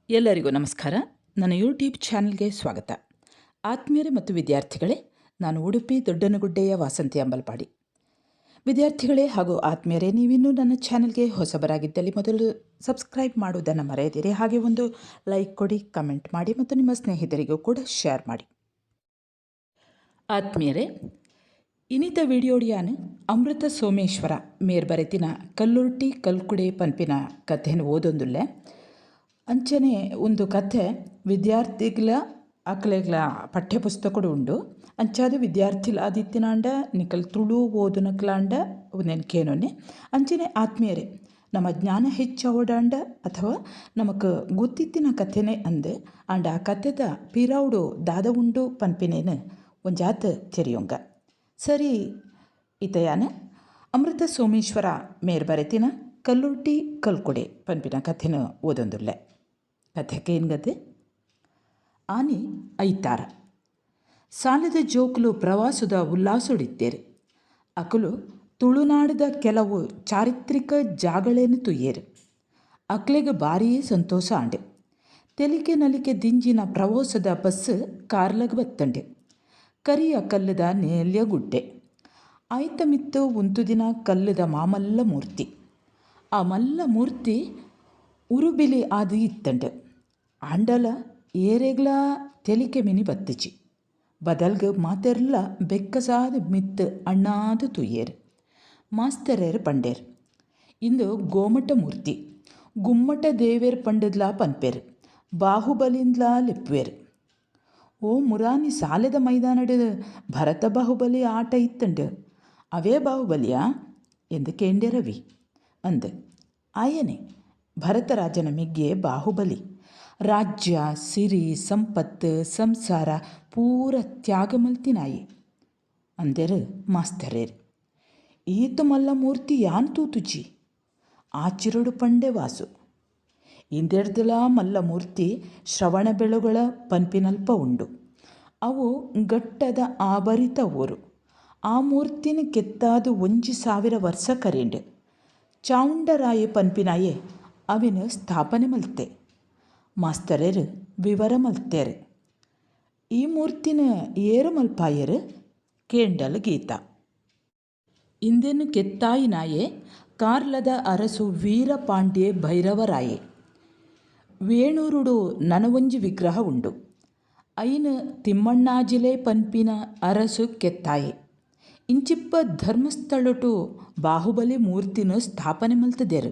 ಎಲ್ಲರಿಗೂ ನಮಸ್ಕಾರ. ನನ್ನ ಯೂಟ್ಯೂಬ್ ಚಾನಲ್ಗೆ ಸ್ವಾಗತ. ಆತ್ಮೀಯರೇ ಮತ್ತು ವಿದ್ಯಾರ್ಥಿಗಳೇ, ನಾನು ಉಡುಪಿ ದೊಡ್ಡನಗುಡ್ಡೆಯ ವಾಸಂತಿ ಅಂಬಲ್ಪಾಡಿ. ವಿದ್ಯಾರ್ಥಿಗಳೇ ಹಾಗೂ ಆತ್ಮೀಯರೇ, ನೀವಿನ್ನೂ ನನ್ನ ಚಾನಲ್ಗೆ ಹೊಸಬರಾಗಿದ್ದಲ್ಲಿ ಮೊದಲು ಸಬ್ಸ್ಕ್ರೈಬ್ ಮಾಡುವುದನ್ನು ಮರೆಯದಿರಿ. ಹಾಗೆ ಒಂದು ಲೈಕ್ ಕೊಡಿ, ಕಮೆಂಟ್ ಮಾಡಿ ಮತ್ತು ನಿಮ್ಮ ಸ್ನೇಹಿತರಿಗೂ ಕೂಡ ಶೇರ್ ಮಾಡಿ. ಆತ್ಮೀಯರೇ, ಇನ್ನಿತ ವಿಡಿಯೋಡಿಯಾನು ಅಮೃತ ಸೋಮೇಶ್ವರ ಮೇರ್ ಬರೆತಿನ ಕಲ್ಲುರ್ಟಿ ಕಲ್ಕುಡೆ ಪನ್ಪಿನ ಕಥೆಯನ್ನು ಓದೊಂದುಲ್ಲೆ. ಅಂಚನೆ ಒಂದು ಕಥೆ ವಿದ್ಯಾರ್ಥಿಗಳ ಅಕ್ಲೆಗ್ಲ ಪಠ್ಯಪುಸ್ತಕಡು ಉಂಡು. ಅಂಚಾದ ವಿದ್ಯಾರ್ಥಿಲ ಆದಿತ್ಯನಾಂಡ ನಿಕಲ್ ತುಳು ಓದುನಕ್ಲಾಂಡ ಒಂದೇನು ಕೇನೊನ್ನೆ. ಅಂಚನೆ ಆತ್ಮೀಯರೇ, ನಮ್ಮ ಜ್ಞಾನ ಹೆಚ್ಚವಡಾಂಡ ಅಥವಾ ನಮಕ್ ಗೊತ್ತಿತ್ತಿನ ಕಥೆನೇ ಅಂದೆ ಆಂಡ ಆ ಕಥೆದ ಪಿರೌಡು ದಾದ ಉಂಡು ಪನ್ಪಿನೇನು ಒಂಜಾತ ತೆರಿಯೊಂಗ ಸರಿ. ಇತಯಾನ ಅಮೃತ ಸೋಮೇಶ್ವರ ಮೇರ್ ಬರೆತಿನ ಕಲ್ಲುರ್ಟಿ ಕಲ್ಕುಡೆ ಪನ್ಪಿನ ಕಥೆನ ಓದೊಂದುಲ್ಲೆ. ಕಥೆಗೆ ಏನ್ಗದೆ? ಆನೆ ಐತಾರ ಸಾಲದ ಜೋಕುಲು ಪ್ರವಾಸದ ಉಲ್ಲಾಸೊಡಿತ್ತೇರು. ಅಕಲು ತುಳುನಾಡದ ಕೆಲವು ಚಾರಿತ್ರಿಕ ಜಾಗಳೇನು ತುಯ್ಯೇರು. ಅಕ್ಲೆಗೆ ಭಾರೀ ಸಂತೋಷ ಆಂಡೆ. ತೆಲಿಕೆ ನಲಿಕೆ ದಿಂಜಿನ ಪ್ರವಾಸದ ಬಸ್ ಕಾರ್ಲಗ್ ಬತ್ತಂಡೆ. ಕರಿಯ ಕಲ್ಲದ ನೇಲ್ಯ ಗುಡ್ಡೆ ಆಯ್ತ ಮಿತ್ತು ಉಂತು ದಿನ ಕಲ್ಲದ ಮಾಮಲ್ಲ ಮೂರ್ತಿ. ಆ ಮಲ್ಲ ಮೂರ್ತಿ ಉರುಬಿಲಿ ಆದು ಇತ್ತಂಡು. ಆಂಡಲ ಏರೆಗ್ಲ ತೆಲಿಕೆ ಮಿನಿ ಬತ್ತಿಚಿ ಬದಲ್ಗ ಮಾತೆರ್ಲ ಬೆಕ್ಕಸಾದ ಮಿತ್ತು ಅಣ್ಣಾದು ತುಯ್ಯೇರು. ಮಾಸ್ತರೇರು ಪಂಡೇರು. ಇಂದು ಗೋಮಟ ಮೂರ್ತಿ ಗುಮ್ಮಟ ದೇವೇರು ಪಂಡದ್ಲಾ ಪನ್ಪೇರು. ಬಾಹುಬಲಿಂದ್ಲಾ ಲೆಪ್ಪುವೇರು. ಓ ಮುರಾನಿ ಸಾಲೆದ ಮೈದಾನಡು ಭರತ ಬಾಹುಬಲಿ ಆಟ ಇತ್ತಂಡು. ಅವೇ ಬಾಹುಬಲಿಯಾ ಎಂದು ಕೇಂಡೆ ರವಿ ಅಂದು. ಆಯನೆ ಭರತರಾಜನ ಮಿಗ್ಗೆ ಬಾಹುಬಲಿ. ರಾಜ್ಯ ಸಿರಿ ಸಂಪತ್ತು ಸಂಸಾರ ಪೂರ ತ್ಯಾಗ ಮಲ್ತಿನಾಯಿ ಅಂದೇರು ಮಾಸ್ತರೇರು. ಈತ ಮಲ್ಲ ಮೂರ್ತಿ ಯಾನ್ ತೂತುಜಿ ಆಚಿರಡು ಪಂಡೆ ವಾಸು. ಇಂದೆಡ್ದಲ ಮಲ್ಲ ಮೂರ್ತಿ ಶ್ರವಣ ಬೆಳುಗಳ ಪನ್ಪಿನಲ್ಪ ಉಂಡು. ಅವು ಗಟ್ಟದ ಆಭರಿತ ಊರು. ಆ ಮೂರ್ತಿನ ಕೆತ್ತಾದು 1,000 ವರ್ಷ ಕರೆಂಡು. ಚಾವುಂಡರಾಯ ಪನ್ಪಿನಾಯೇ ಅವಿನ ಸ್ಥಾಪನೆ ಮಲ್ತೆ. ಮಾಸ್ತರೇರು ವಿವರ ಮಲ್ತೇರು. ಈ ಮೂರ್ತಿನ ಏರು ಮಲ್ಪಾಯರು ಕೇಂಡಲ್ ಗೀತ. ಇಂದೆನು ಕೆತ್ತಾಯಿನಾಯೇ ಕಾರ್ಲದ ಅರಸು ವೀರಪಾಂಡ್ಯೆ ಭೈರವರಾಯೆ. ವೇಣೂರುಡು ನನವೊಂಜಿ ವಿಗ್ರಹ ಉಂಡು. ಐನು ತಿಮ್ಮಣ್ಣಾಜಿಲೆ ಪನ್ಪಿನ ಅರಸು ಕೆತ್ತಾಯೆ. ಇಂಚಿಪ್ಪ ಧರ್ಮಸ್ಥಳಟು ಬಾಹುಬಲಿ ಮೂರ್ತಿನ ಸ್ಥಾಪನೆ ಮಲ್ತದೇರು.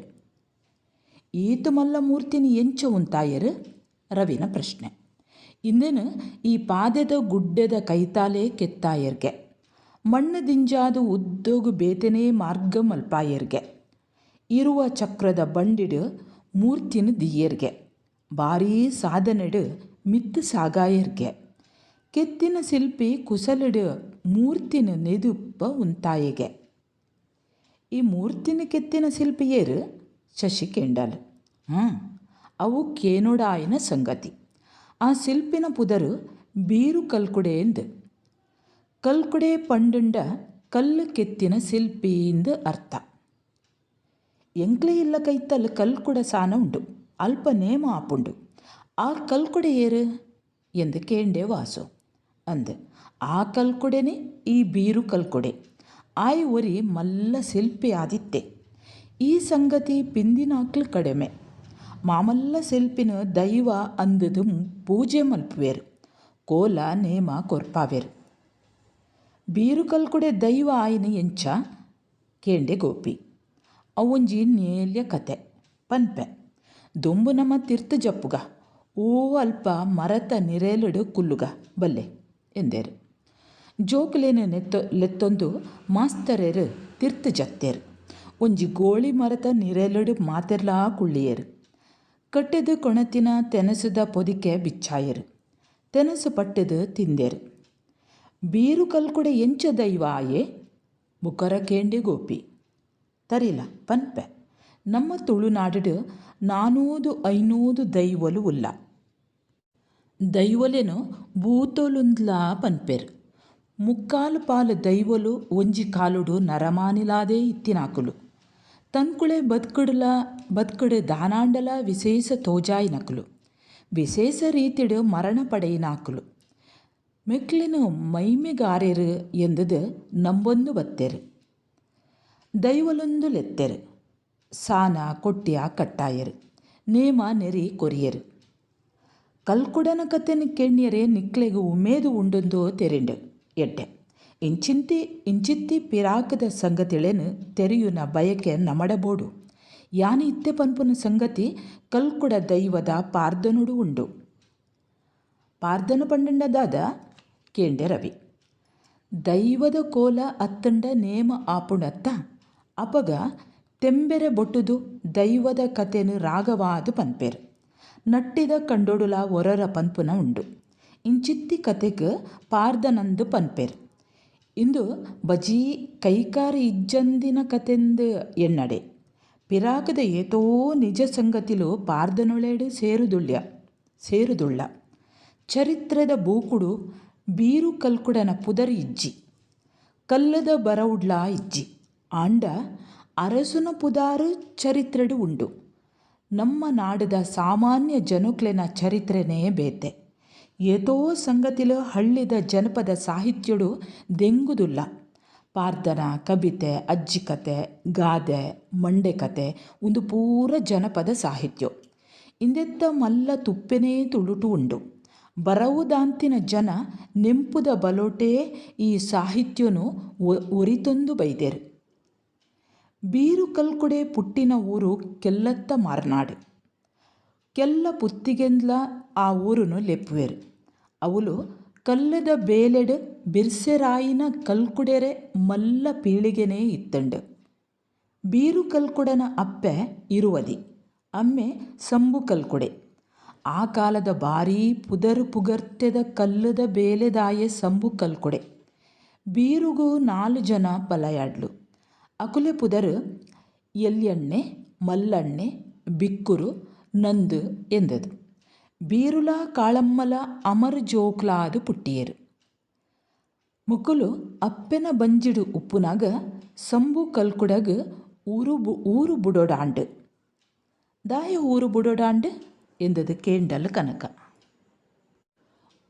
ಈತು ಮಲ್ಲ ಮೂರ್ತಿನ ಎಂಚ ಉಂತಾಯರು ರವಿನ ಪ್ರಶ್ನೆ. ಇಂದೇನು ಈ ಪಾದೆದ ಗುಡ್ಡೆದ ಕೈತಾಲೆ ಕೆತ್ತಾಯರ್ಗೆ. ಮಣ್ಣು ದಿಂಜಾದು ಉದ್ದೋಗು ಬೇತನೇ ಮಾರ್ಗ ಮಲ್ಪಾಯರ್ಗೆ. ಇರುವ ಚಕ್ರದ ಬಂಡಿಡು ಮೂರ್ತಿನ ದಿಯರ್ಗೆ. ಭಾರೀ ಸಾಧನೆಡು ಮಿತ್ತು ಸಾಗಾಯರ್ಗೆ. ಕೆತ್ತಿನ ಶಿಲ್ಪಿ ಕುಸಲಡು ಮೂರ್ತಿನ ನೆದುಪ್ಪ ಉಂತಾಯೆಗೆ. ಈ ಮೂರ್ತಿನ ಕೆತ್ತಿನ ಶಿಲ್ಪಿಯೇರು ಶಶಿ ಕೇಂಡಾಲ್. ಅವು ಕೇನೋಡಾಯನ ಸಂಗತಿ. ಆ ಶಿಲ್ಪಿನ ಪುದರು ಬೀರು ಕಲ್ಕುಡೆ ಎಂದು. ಕಲ್ಕುಡೆ ಪಂಡುಂಡ ಕಲ್ಲು ಕೆತ್ತಿನ ಶಿಲ್ಪಿ ಎಂದು ಅರ್ಥ. ಎಂಕ್ಲೆ ಇಲ್ಲ ಕೈತಲ್ ಕಲ್ಕುಡ ಸಾನ ಉಂಡು. ಅಲ್ಪ ನೇಮ ಆಪುಂಡು. ಆ ಕಲ್ಕುಡೆ ಏರು ಎಂದು ಕೇಂಡೆ ವಾಸು ಅಂದು. ಆ ಕಲ್ಕುಡೆನೇ ಈ ಬೀರು ಕಲ್ಕುಡೆ. ಆಯ್ ಒರಿ ಮಲ್ಲ ಶಿಲ್ಪಿ ಆದಿತ್ತೆ. ಈ ಸಂಗತಿ ಪಿಂದಿನಾಕ್ಲು ಕಡಿಮೆ. ಮಾಮಲ್ಲ ಶಿಲ್ಪಿನ ದೈವ ಅಂದದು ಪೂಜೆ ಮಲ್ಪುವೇರು. ಕೋಲ ನೇಮ ಕೊರ್ಪಾವೇರು. ಬೀರು ಕಲ್ಕುಡೆ ದೈವ ಆಯ್ನ ಎಂಚ ಕೇಂಡೆ ಗೋಪಿ. ಅವೊಂಜಿ ನೇಲ್ಯ ಕತೆ ಪನ್ಪೆ. ದೊಂಬು ನಮ್ಮ ತೀರ್ಥ ಜಪ್ಪುಗ ಓ ಅಲ್ಪ ಮರತ ನಿರೇಲುಡು ಕುಲ್ಲುಗ ಬಲ್ಲೆ ಎಂದೇರು. ಜೋಕುಲೇನು ಲೆತ್ತೊಂದು ಮಾಸ್ತರೇರು ತೀರ್ಥ ಜತ್ತೇರು. ಒಂಜಿ ಗೋಳಿ ಮರತ ನಿರೇಲುಡು ಮಾತೆರ್ಲಾ ಕುಳ್ಳಿಯೇರು. ಕಟ್ಟೆದು ಕೊಣತಿನ ತೆನಸುದ ಪೊದಿಕೆ ಬಿಚ್ಚಾಯರು. ತೆನಸು ಪಟ್ಟದು ತಿಂದೇರು. ಬೀರು ಕಲ್ಕುಡೆ ಎಂಚ ದೈವ ಆಯೇ ಬುಕರ ಕೇಂಡೆ ಗೋಪಿ. ತರಿಲ ಪನ್ಪೆ. ನಮ್ಮ ತುಳುನಾಡು 400-500 ದೈವಲು ಉಲ್ಲ. ದೈವಲೇನು ಬೂತೋಲುಂದ್ಲಾ ಪನ್ಪೇರು. ಮುಕ್ಕಾಲು ಪಾಲು ದೈವಲು ಒಂಜಿ ಕಾಲುಡು ನರಮಾನಿಲಾದೇ ಇತ್ತಿನಾಕುಲು. ತನ್ಕುಳೆ ಬದುಕುಡು ದಾನಾಂಡಲ ವಿಶೇಷ ತೋಜಾಯಿ ನಕಲು. ವಿಶೇಷ ರೀತಿಡು ಮರಣ ಪಡೆಯಿನಾಕುಲು ಮೆಕ್ಲಿನ ಮೈಮೆಗಾರೆರು ಎಂದದು ನಂಬೊಂದು ಬತ್ತೆರು ದೈವಲೊಂದು ಲೆತ್ತೆರು ಸಾನ ಕೊಟ್ಟಿಯ ಕಟ್ಟಾಯರು ನೇಮ ನೆರಿ ಕೊರಿಯರು ಕಲ್ಕುಡನ ಕತೆನ ಕೆಣ್ಯರೆ ನಿಕ್ಲೆಗು ಉಮೇದು ಉಂಡೊಂದು ತೆರಿಂಡು ಎಡ್ಡೆ ಇಂಚಿತ್ತಿ ಪಿರಾಕದ ಸಂಗತಿಳೆನು ತೆರೆಯುನ ಬಯಕೆ ನಮಡಬೋಡು ಯಾನಿ ಇತ್ತೆ ಪನ್ಪುನ ಸಂಗತಿ ಕಲ್ಕುಡ ದೈವದ ಪಾರ್ದನುಡು ಉಂಡು ಪಾರ್ದನ ಪಂಡಂಡದಾದ ಕೇಂಡೆ ರವಿ ದೈವದ ಕೋಲ ಅತ್ತಂಡ ನೇಮ ಆಪುಣತ್ತ ಅಪಗ ತೆಂಬೆರೆ ಬೊಟ್ಟುದು ದೈವದ ಕತೆನು ರಾಗವಾದು ಪನ್ಪೇರು ನಟ್ಟಿದ ಕಂಡೊಡುಲ ಒರರ ಪನ್ಪುನ ಉಂಡು ಇಂಚಿತ್ತಿ ಕತೆಗೆ ಪಾರ್ದನಂದು ಪನ್ಪೇರು ಇಂದು ಬಜೀ ಕೈಕಾರಿ ಇಜ್ಜಂದಿನ ಕತೆಂದು ಎನ್ನಡೆ ಪಿರಾಕದ ಏತೋ ನಿಜ ಸಂಗತಿಲು ಪಾರ್ದನೊಳೆಡು ಸೇರುದುಳ್ಳ ಚರಿತ್ರದ ಬೂಕುಡು ಬೀರು ಕಲ್ಕುಡನ ಪುದರ್ ಇಜ್ಜಿ ಕಲ್ಲದ ಬರವುಡ್ಲ ಇಜ್ಜಿ ಆಂಡ ಅರಸುನ ಪುದಾರು ಚರಿತ್ರೆಡು ಉಂಡು ನಮ್ಮ ನಾಡದ ಸಾಮಾನ್ಯ ಜನುಕ್ಲೆನ ಚರಿತ್ರೆನೇ ಬೇತೆ ಏತೋ ಸಂಗತಿಲು ಹಳ್ಳಿದ ಜನಪದ ಸಾಹಿತ್ಯಡು ದೆಂಗುದುಲ್ಲ ಪಾರ್ದನ ಕವಿತೆ ಅಜ್ಜಿ ಕತೆ ಗಾದೆ ಮಂಡೆ ಕತೆ ಒಂದು ಪೂರ ಜನಪದ ಸಾಹಿತ್ಯ ಇಂದೆತ್ತ ಮಲ್ಲ ತುಪ್ಪೆನೇ ತುಳುಟು ಉಂಡು ಬರವುದಾಂತಿನ ಜನ ನೆಂಪುದ ಬಲೋಟೇ ಈ ಸಾಹಿತ್ಯನು ಒರಿತೊಂದು ಬೈದೆರು ಬೀರು ಕಲ್ಕುಡೆ ಪುಟ್ಟಿನ ಊರು ಕೆಲ್ಲತ್ತ ಮಾರ್ನಾಡು ಕೆಲ್ಲ ಪುತ್ತಿಗೆಂದ್ಲ ಆ ಊರುನು ಲೆಪ್ಪುವೆರು ಅವಳು ಕಲ್ಲದ ಬೇಲೆಡು ಬಿರ್ಸೆರಾಯಿನ ಕಲ್ಕುಡೆರೆ ಮಲ್ಲ ಪೀಳಿಗೆನೇ ಇತ್ತಂಡು ಬೀರು ಕಲ್ಕುಡನ ಅಪ್ಪೆ ಇರುವದಿ ಅಮ್ಮೆ ಸಂಬು ಕಲ್ಕುಡೆ ಆ ಕಾಲದ ಭಾರೀ ಪುಗರ್ತೆದ ಕಲ್ಲದ ಬೇಲೆದಾಯೆ ಸಂಬು ಕಲ್ಕುಡೆ ಬೀರುಗೂ 4 ಜನ ಪಲಯಾಡ್ಲು ಅಕುಲೆ ಪುದರು ಎಲ್ಯಣ್ಣೆ ಮಲ್ಲಣ್ಣೆ ಬಿಕ್ಕುರು ನಂದು ಎಂದದು ಬೀರುಲ ಕಾಳಮ್ಮಲ ಅಮರ್ ಜೋಕ್ಲಾದು ಪುಟ್ಟಿಯರು ಮುಕುಲು ಅಪ್ಪೆನ ಬಂಜಿಡು ಉಪ್ಪುನಾಗ ಸಂಬು ಕಲ್ಕುಡಗ ಊರು ಬುಡೋಡಾಂಡು ದಾಯ ಊರು ಬುಡೋಡಾಂಡು ಎಂದದು ಕೇಂಡಲ್ ಕನಕ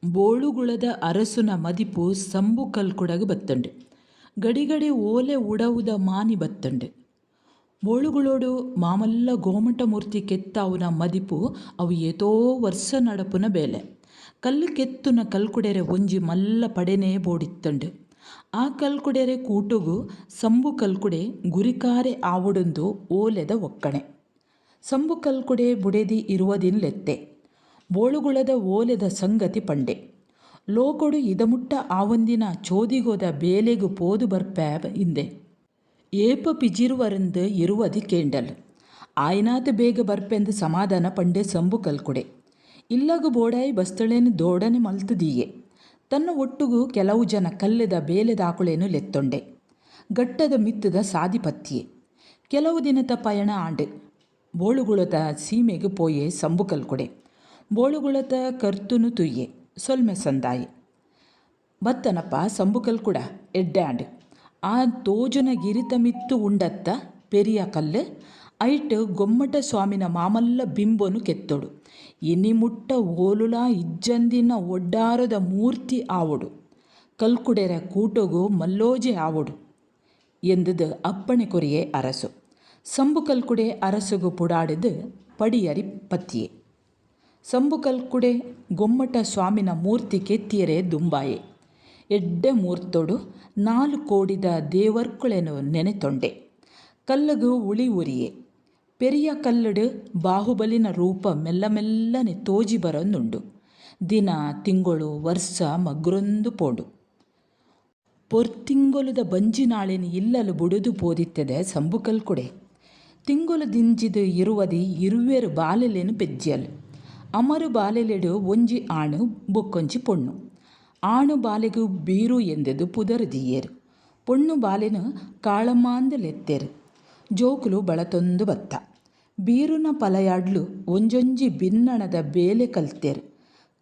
ಬೋಳುಗುಳದ ಅರಸುನ ಮದಿಪು ಸಂಬು ಕಲ್ಕುಡಗ ಬತ್ತಂಡು ಗಡಿಗಡಿ ಓಲೆ ಉಡವುದ ಮಾನಿ ಬತ್ತಂಡು ಬೋಳುಗುಳೋಡು ಮಾಮಲ್ಲ ಗೋಮಟ ಮೂರ್ತಿ ಕೆತ್ತಾವುನ ಮದಿಪು ಅವು ಏತೋ ವರ್ಷ ನಡಪುನ ಬೇಲೆ ಕಲ್ಲು ಕೆತ್ತುನ ಕಲ್ಕುಡೆರೆ ಒಂಜಿ ಮಲ್ಲ ಪಡೆನೇ ಬೋಡಿತ್ತಂಡು ಆ ಕಲ್ಕುಡೆರೆ ಕೂಟುಗು ಸಂಬು ಕಲ್ಕುಡೆ ಗುರಿಕಾರೆ ಆವುಡೊಂದು ಓಲೆದ ಒಕ್ಕಣೆ ಸಂಬು ಕಲ್ಕುಡೆ ಬುಡೆದಿ ಇರುವುದಿನ್ಲೆತ್ತೆ ಬೋಳುಗುಳದ ಓಲೆದ ಸಂಗತಿ ಪಂಡೆ ಲೋಕೊಡು ಇದಮುಟ್ಟ ಆವೊಂದಿನ ಚೋದಿಗೋದ ಬೇಲೆಗು ಪೋದು ಬರ್ಪ್ಯಾವ ಹಿಂದೆ ಏಪ ಪಿಜಿರುವರಂದು ಇರುವದಿ ಕೇಂಡಲ್ ಆಯ್ನಾತ ಬೇಗ ಬರ್ಪೆಂದು ಸಮಾಧಾನ ಪಂಡೆ ಸಂಬು ಕಲ್ಕುಡೆ ಇಲ್ಲಗು ಬೋಡಾಯಿ ಬಸ್ತಳೇನು ದೋಡನೆ ಮಲ್ತದೀಯೆ ತನ್ನ ಒಟ್ಟುಗು ಕೆಲವು ಜನ ಕಲ್ಲದ ಬೇಲೆದಾಕುಳೇನು ಲೆತ್ತೊಂಡೆ ಗಟ್ಟದ ಮಿತ್ತದ ಸಾದಿಪತ್ತಿಯೆ ಕೆಲವು ದಿನದ ಪಯಣ ಆಂಡು ಬೋಳುಗುಳದ ಸೀಮೆಗೆ ಪೋಯೆ ಸಂಬು ಕಲ್ಕುಡೆ ಬೋಳುಗುಳದ ಕರ್ತುನು ತುಯ್ಯೆ ಸೊಲ್ಮೆ ಸಂದಾಯಿ ಬತ್ತನಪ್ಪ ಸಂಬು ಕಲ್ಕುಡ ಎಡ್ಡೆ ಆಂಡು ಆ ತೋಜುನ ಗಿರಿತ ಮಿತ್ತು ಉಂಡತ್ತ ಪೆರಿಯ ಕಲ್ಲು ಐಟ್ ಗೊಮ್ಮಟ ಸ್ವಾಮಿನ ಮಾಮಲ್ಲ ಬಿಂಬೊನು ಕೆತ್ತೊಡು ಇನಿ ಮುಟ್ಟ ಓಲುಲ ಇಜ್ಜಂದಿನ ಒಡ್ಡಾರದ ಮೂರ್ತಿ ಆವೊಡು ಕಲ್ಕುಡೆರ ಕೂಟೋಗು ಮಲ್ಲೋಜೆ ಆವೊಡು ಎಂದದು ಅಪ್ಪಣೆ ಕೊರಿಯೇ ಅರಸು ಸಂಬು ಕಲ್ಕುಡೆ ಅರಸುಗು ಪುಡಾಡಿದು ಪಡಿಯರಿ ಪತ್ತಿಯೇ ಸಂಬು ಕಲ್ಕುಡೆ ಗೊಮ್ಮಟ ಸ್ವಾಮಿನ ಮೂರ್ತಿ ಕೆತ್ತಿಯರೆ ದುಂಬಾಯೆ ಎಡ್ಡೆ ಮೂರ್ತೊಡು 4 ಕೋಡಿದ ದೇವರ್ಕುಳೆನು ನೆನೆತೊಂಡೆ ಕಲ್ಲುಗು ಉಳಿ ಉರಿಯೆ ಪೆರಿಯ ಕಲ್ಲುಡು ಬಾಹುಬಲಿನ ರೂಪ ಮೆಲ್ಲನೆ ತೋಜಿ ಬರೊಂದುಂಡು ದಿನ ತಿಂಗಳು ವರ್ಷ ಮಗ್ರೊಂದು ಪೋಂಡು ಪೊರ್ತಿಂಗೊಲುದ ಬಂಜಿನಾಳೆನು ಇಲ್ಲಲು ಬುಡುದು ಪೋದಿತ್ತದೆ ಸಂಬು ಕಲ್ಕುಡೆ ತಿಂಗೊಲು ದಿಂಜಿದು ಇರುವದಿ ಇರುವೆರು ಬಾಲೆಲೆನು ಪೆಜ್ಜಿಯಲು ಅಮರು ಬಾಲೆಲೆಡು ಒಂಜಿ ಆಣು ಬೊಕ್ಕೊಂಜಿ ಪೊಣ್ಣು ಆಣು ಬಾಲೆಗು ಬೀರು ಎಂದೆದು ಪುದರುದಿಯೇರು ಪೊಣ್ಣು ಬಾಲೆನು ಕಾಳಮ್ಮಾಂದು ಲೆತ್ತೆರು ಜೋಕುಲು ಬಳತೊಂದು ಬತ್ತ ಬೀರುನ ಪಲಯಾಡ್ಲು ಒಂಜೊಂಜಿ ಬಿನ್ನಣದ ಬೇಲೆ ಕಲ್ತೆರು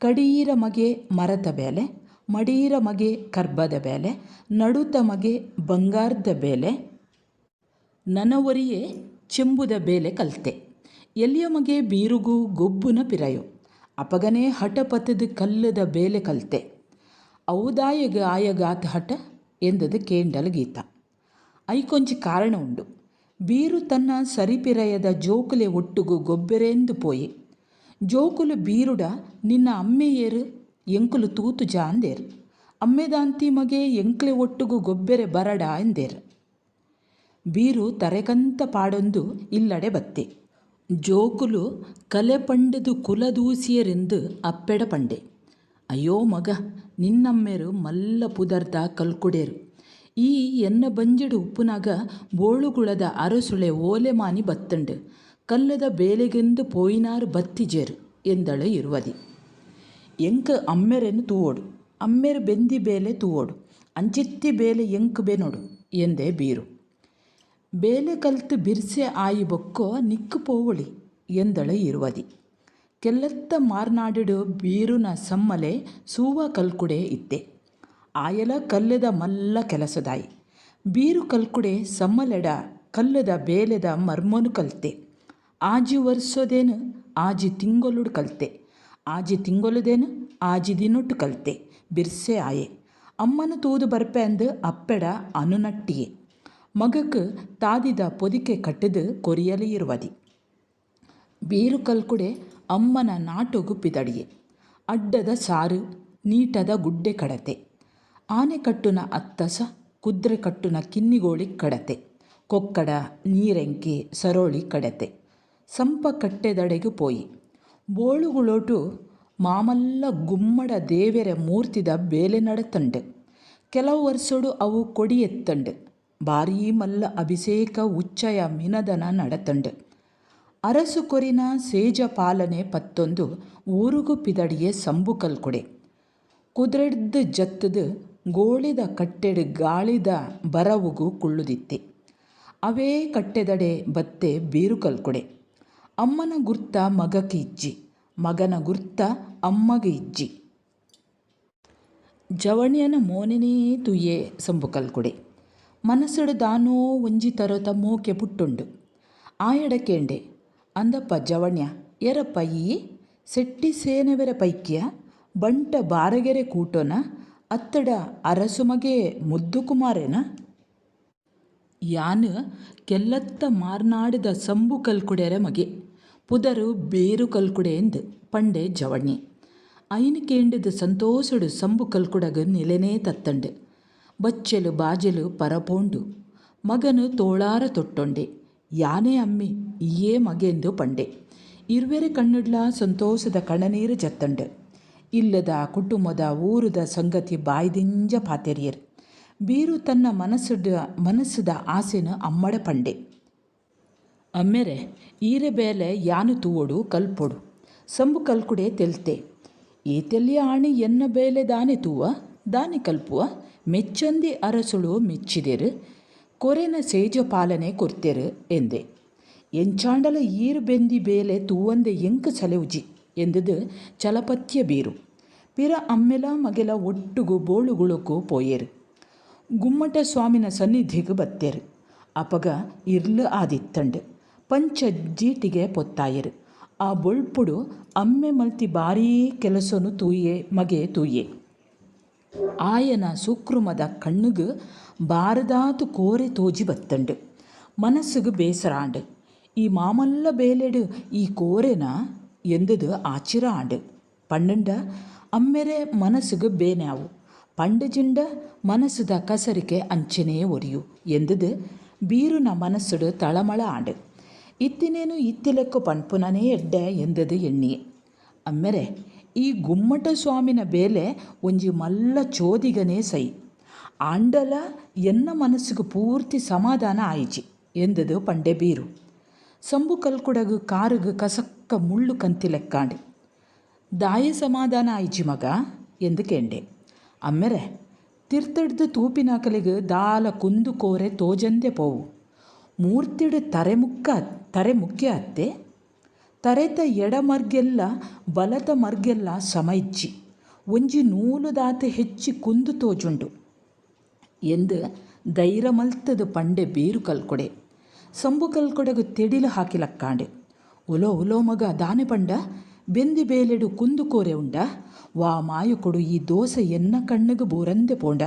ಕಡೀರ ಮಗೆ ಮರದ ಬೇಲೆ ಮಡೀರ ಮಗೆ ಕರ್ಬದ ಬೇಲೆ ನಡುತ ಮಗೆ ಬಂಗಾರದ ಬೇಲೆ ನನವರಿಯೇ ಚೆಂಬುದ ಬೇಲೆ ಕಲ್ತೆ ಎಲ್ಲಿಯ ಮಗೆ ಬೀರುಗೂ ಗೊಬ್ಬುನ ಪಿರಯು ಅಪಗನೇ ಹಠ ಪತ್ತದು ಕಲ್ಲದ ಬೇಲೆ ಕಲ್ತೆ ಔದಾಯಗ ಆಯಗಾತ್ ಹಠ ಎಂದದು ಕೇಂಡಲ ಗೀತ. ಐಕೊಂಚಿ ಕಾರಣ ಉಂಡು. ಬೀರು ತನ್ನ ಸರಿಪಿರಯದ ಜೋಕುಲೆ ಒಟ್ಟುಗು ಗೊಬ್ಬೆರೆಂದು ಪೋಯಿ ಜೋಕುಲು ಬೀರುಡ ನಿನ್ನ ಅಮ್ಮೆಯೇರು ಎಂಕುಲು ತೂತು ಜಾ ಅಂದೇರು. ಅಮ್ಮೆದಾಂತಿ ಮಗೆ ಎಂಕ್ಲೆ ಒಟ್ಟುಗು ಗೊಬ್ಬೆರೆ ಬರಡ ಎಂದೇರು. ಬೀರು ತರೆಕಂತ ಪಾಡೊಂದು ಇಲ್ಲಡೆ ಬತ್ತೆ. ಜೋಕುಲು ಕಲೆ ಪಂಡದು ಕುಲದೂಸಿಯರೆಂದು ಅಪ್ಪೆಡ ಪಂಡೆ. ಅಯ್ಯೋ ಮಗ, ನಿನ್ನಮ್ಮೆರು ಮಲ್ಲ ಪುದರ್ದ ಕಲ್ಕುಡೇರು. ಈ ಎನ್ನ ಬಂಜಡು ಉಪ್ಪುನಾಗ ಬೋಳುಗುಳದ ಅರಸುಳೆ ಓಲೆ ಮಾನಿ ಬತ್ತಂಡು ಕಲ್ಲದ ಬೇಲೆಗೆಂದು ಪೋಯಿನಾರು ಬತ್ತಿಜೇರು ಎಂದಳು ಇರುವದಿ. ಎಂಕ್ ಅಮ್ಮೆರೆನು ತೂವೋಡು, ಅಮ್ಮೆರು ಬೆಂದಿ ಬೇಲೆ ತೂವೋಡು, ಅಂಚಿತ್ತಿ ಬೇಲೆ ಎಂಕ್ ಬೆನೋಡು ಎಂದೇ ಬೀರು. ಬೇಲೆ ಕಲ್ತು ಬಿರ್ಸೆ ಆಯಿ ಬೊಕ್ಕೋ ನಿಕ್ಕು ಪೋವಳಿ ಎಂದಳು ಇರುವದಿ. ಕೆಲ್ಲತ್ತ ಮಾರ್ನಾಡಿಡು ಬೀರುನ ಸಮ್ಮಲೆ ಸೂವ ಕಲ್ಕುಡೆ ಇತ್ತೆ. ಆಯಲ ಕಲ್ಲದ ಮಲ್ಲ ಕೆಲಸದಾಯಿ. ಬೀರು ಕಲ್ಕುಡೆ ಸಮ್ಮಲೆಡ ಕಲ್ಲದ ಬೇಲೆದ ಮರ್ಮೊನು ಕಲ್ತೆ. ಆಜಿ ವರ್ಷೋದೇನು ಆಜಿ ತಿಂಗೊಲುಡು ಕಲ್ತೆ. ಆಜಿ ತಿಂಗೊಲುದೇನು ಆಜಿ ದಿನೊಟ್ಟು ಕಲ್ತೆ ಬಿರ್ಸೆ ಆಯೆ. ಅಮ್ಮನು ತೂದು ಬರ್ಪೆ ಅಂದು ಅಪ್ಪೆಡ ಅನುನಟ್ಟಿಯೇ. ಮಗಕ್ಕೆ ತಾದಿದ ಪೊದಿಕೆ ಕಟ್ಟದು ಕೊರಿಯಲು ಇರುವದಿ. ಬೀರು ಕಲ್ಕುಡೆ ಅಮ್ಮನ ನಾಟೊಗು ಪಿದಡಿಯೆ. ಅಡ್ಡದ ಸಾರು ನೀಟದ ಗುಡ್ಡೆ ಕಡತೆ. ಆನೆ ಕಟ್ಟುನ ಅತ್ತಸ ಕುದ್ರೆ ಕಟ್ಟುನ ಕಿನ್ನಿಗೋಳಿ ಕಡತೆ. ಕೊಕ್ಕಡ ನೀರೆಂಕಿ ಸರೋಳಿ ಕಡತೆ. ಸಂಪ ಕಟ್ಟೆದಡೆಗು ಪೋಯಿ ಬೋಳುಗುಳೋಟು ಮಾಮಲ್ಲ ಗುಮ್ಮಡ ದೇವೆರೆ ಮೂರ್ತಿದ ಬೇಲೆ ನಡತಂಡು. ಕೆಲವು ವರ್ಷೋಡು ಅವು ಕೊಡಿ ಎತ್ತಂಡು. ಭಾರೀ ಮಲ್ಲ ಅಭಿಷೇಕ ಉಚ್ಚಯ ಮಿನದನ ನಡತಂಡು. ಅರಸು ಕೊರಿನ ಸೇಜ ಪಾಲನೆ ಪತ್ತೊಂದು ಊರುಗು ಪಿದಡಿಯೇ ಸಂಬು ಕಲ್ಕುಡೆ. ಕುದ್ರೆಡ್ದು ಜತ್ತದು ಗೋಳಿದ ಕಟ್ಟೆಡು ಗಾಳಿದ ಬರವುಗು ಕುಳ್ಳುದಿತ್ತೆ. ಅವೇ ಕಟ್ಟೆದಡೆ ಬತ್ತೆ ಬೀರು ಕಲ್ಕುಡೆ. ಅಮ್ಮನ ಗುರ್ತ ಮಗಕ್ಕೆ ಇಜ್ಜಿ, ಮಗನ ಗುರ್ತ ಅಮ್ಮಗೆ ಇಜ್ಜಿ. ಜವಣ್ಯನ ಮೋನೆನೇ ತುಯ್ಯೇ ಸಂಬು ಕಲ್ಕುಡೆ. ಮನಸ್ಸಡು ದಾನೋ ಒಂಜಿ ತರೋತ ಮೋಕೆ ಪುಟ್ಟುಂಡು. ಆಯಡ ಕೇಂಡೆ ಅಂದಪ್ಪ ಜವಣ್ಯ ಎರಪ್ಪ ಈ ಸೆಟ್ಟಿ ಸೇನೆವೆರ ಪೈಕ್ಯ ಬಂಟ ಬಾರಗೆರೆ ಕೂಟೋನ ಅತ್ತಡ ಅರಸುಮಗೆ ಮುದ್ದು ಕುಮಾರೇನ. ಯಾನು ಕೆಲ್ಲತ್ತ ಮಾರ್ನಾಡಿದ ಸಂಬು ಕಲ್ಕುಡೆರೆ ಮಗೆ ಪುದರು ಬೇರು ಕಲ್ಕುಡೆ ಎಂದು ಪಂಡೆ ಜವಣ್ಣಿ. ಐನು ಕೇಂಡದು ಸಂತೋಷಡು ಸಂಬು ಕಲ್ಕುಡಗ ನಿಲೆನೇ ತತ್ತಂಡು. ಬಚ್ಚಲು ಬಾಜಲು ಪರಪೋಂಡು. ಮಗನು ತೋಳಾರ ತೊಟ್ಟೊಂಡೆ. ಯಾನೇ ಅಮ್ಮಿ ಈಯೇ ಮಗೆಂದು ಪಂಡೆ. ಇರುವೆರೆ ಕಣ್ಣುಡ್ಲ ಸಂತೋಷದ ಕಣನೀರು ಜತ್ತಂಡು. ಇಲ್ಲದ ಕುಟುಂಬದ ಊರುದ ಸಂಗತಿ ಬಾಯ್ದಿಂಜ ಪಾತೆರಿಯರು. ಬೀರು ತನ್ನ ಮನಸ್ಸುದ ಆಸೆನು ಅಮ್ಮಡ ಪಂಡೆ. ಅಮ್ಮೆರೆ ಈರೆ ಬೇಲೆ ಯಾನು ತೂವೋಡು ಕಲ್ಪೊಡು ಸಂಬು ಕಲ್ಕುಡೆ ತೆಲ್ತೆ. ಈ ತೆಲಿಯ ಆಣಿ ಎನ್ನ ಬೇಲೆ ದಾನೆ ತೂವ ದಾನೆ ಕಲ್ಪುವ ಮೆಚ್ಚಂದಿ ಅರಸುಳು ಮೆಚ್ಚಿದೆರು. ಕೊರೆನ ಸೇಜ ಪಾಲನೆ ಕೊರ್ತೆರು ಎಂದೆ. ಎಂಚಾಂಡಲ ಈರು ಬೆಂದಿ ಬೇಲೆ ತೂವಂದೆ ಎಂಕ ಸಲೆವುಜಿ ಎಂದದು ಚಲಪತ್ಯ ಬೀರು. ಪಿರ ಅಮ್ಮೆಲ ಮಗೆಲ ಒಟ್ಟುಗು ಬೋಳುಗುಳುಕು ಪೋಯೇರು. ಗುಮ್ಮಟ ಸ್ವಾಮಿನ ಸನ್ನಿಧಿಗೆ ಬತ್ತೇರು. ಅಪಗ ಇರ್ಲು ಆದಿತ್ತಂಡು. ಪಂಚ ಜೀಟಿಗೆ ಪೊತ್ತಾಯರು. ಆ ಬೊಳ್ಪುಡು ಅಮ್ಮೆ ಮಲ್ತಿ ಭಾರೀ ಕೆಲಸನು ಮಗೆ ತೂಯೆ. ಆಯನ ಸುಕ್ರುಮದ ಕಣ್ಣುಗು ಬಾರದಾತು ಕೋರೆ ತೋಜಿ ಬತ್ತಂಡು. ಮನಸ್ಸುಗು ಬೇಸರಾಂಡು. ಈ ಮಾಮಲ್ಲ ಬೇಲೆಡು ಈ ಕೋರೆನ ಎಂದದು ಆಚಿರ ಆಂಡು. ಪಂಡಂಡ ಅಮ್ಮೆರೆ ಮನಸ್ಸುಗು ಬೇನ್ಯಾವು. ಪಂಡಜಿಂಡ ಮನಸ್ಸುದ ಕಸರಿಕೆ ಅಂಚೆನೇ ಒರಿಯು ಎಂದದು ಬೀರುನ ಮನಸ್ಸುಡು ತಳಮಳ ಆಂಡು. ಇತ್ತಿನೇನು ಇತ್ತಿಲೆಕ್ಕು ಪಣ್ಪುನನೇ ಎಡ್ಡೆ ಎಂದದು ಎಣ್ಣಿಯೆ. ಅಮ್ಮೆರೆ ಈ ಗುಮ್ಮಟ ಸ್ವಾಮಿನ ಬೇಲೆ ಒಂಜಿ ಮಲ್ಲ ಚೋದಿಗನೇ ಸೈ. ಆಂಡಲ ಎನ್ನ ಮನಸ್ಸುಗು ಪೂರ್ತಿ ಸಮಾಧಾನ ಆಯಿಜಿ ಎಂದದು ಪಂಡೆ ಬೀರು. ಸಂಬು ಕಲ್ಕುಡಗು ಕಾರುಗು ಕಸಕ್ಕ ಮುಳ್ಳು ಕಂತಿ ಲೆಕ್ಕಾಂಡು. ದಾಯ ಸಮಾಧಾನ ಆಯಿಜಿ ಮಗ ಎಂದು ಕೇಂಡೆ. ಅಮ್ಮೆರೆ ತಿರ್ತಡ್ದು ತೂಪಿನಾಕಲಿಗೆ ದಾಲ ಕುಂದು ಕೋರೆ ತೋಜಂದೆ ಪೋವು. ಮೂರ್ತಿಡು ತರೆ ಮುಖ್ಯ ಅತ್ತೆ. ತರೆತ ಎಡ ಮರ್ಗೆಲ್ಲ ಬಲತ ಮರ್ಗೆಲ್ಲ ಸಮ ಇಜ್ಜಿ ಒಂಜಿ ನೂಲು ದಾತ ಹೆಚ್ಚಿ ಕುಂದು ತೋಜುಂಡು ಎಂದು ಧೈರ್ಯ ಮಲ್ತದು ಪಂಡೆ ಬೀರು ಕಲ್ಕೊಡೆ. ಸಂಬು ಕಲ್ಕೊಡೆಗು ತೆಡಿಲು ಹಾಕಿಲಕ್ಕಾಂಡೆ. ಉಲೋ ಮಗ ದಾನೆ ಪಂಡ ಬೆಂದಿ ಬೇಲೆಡು ಕುಂದುಕೋರೆ ಉಂಡ ವಾ ಮಾಯಕೊಡು ಈ ದೋಸೆ ಎನ್ನ ಕಣ್ಣಗೆ ಬೋರಂದೆ ಪೋಂಡ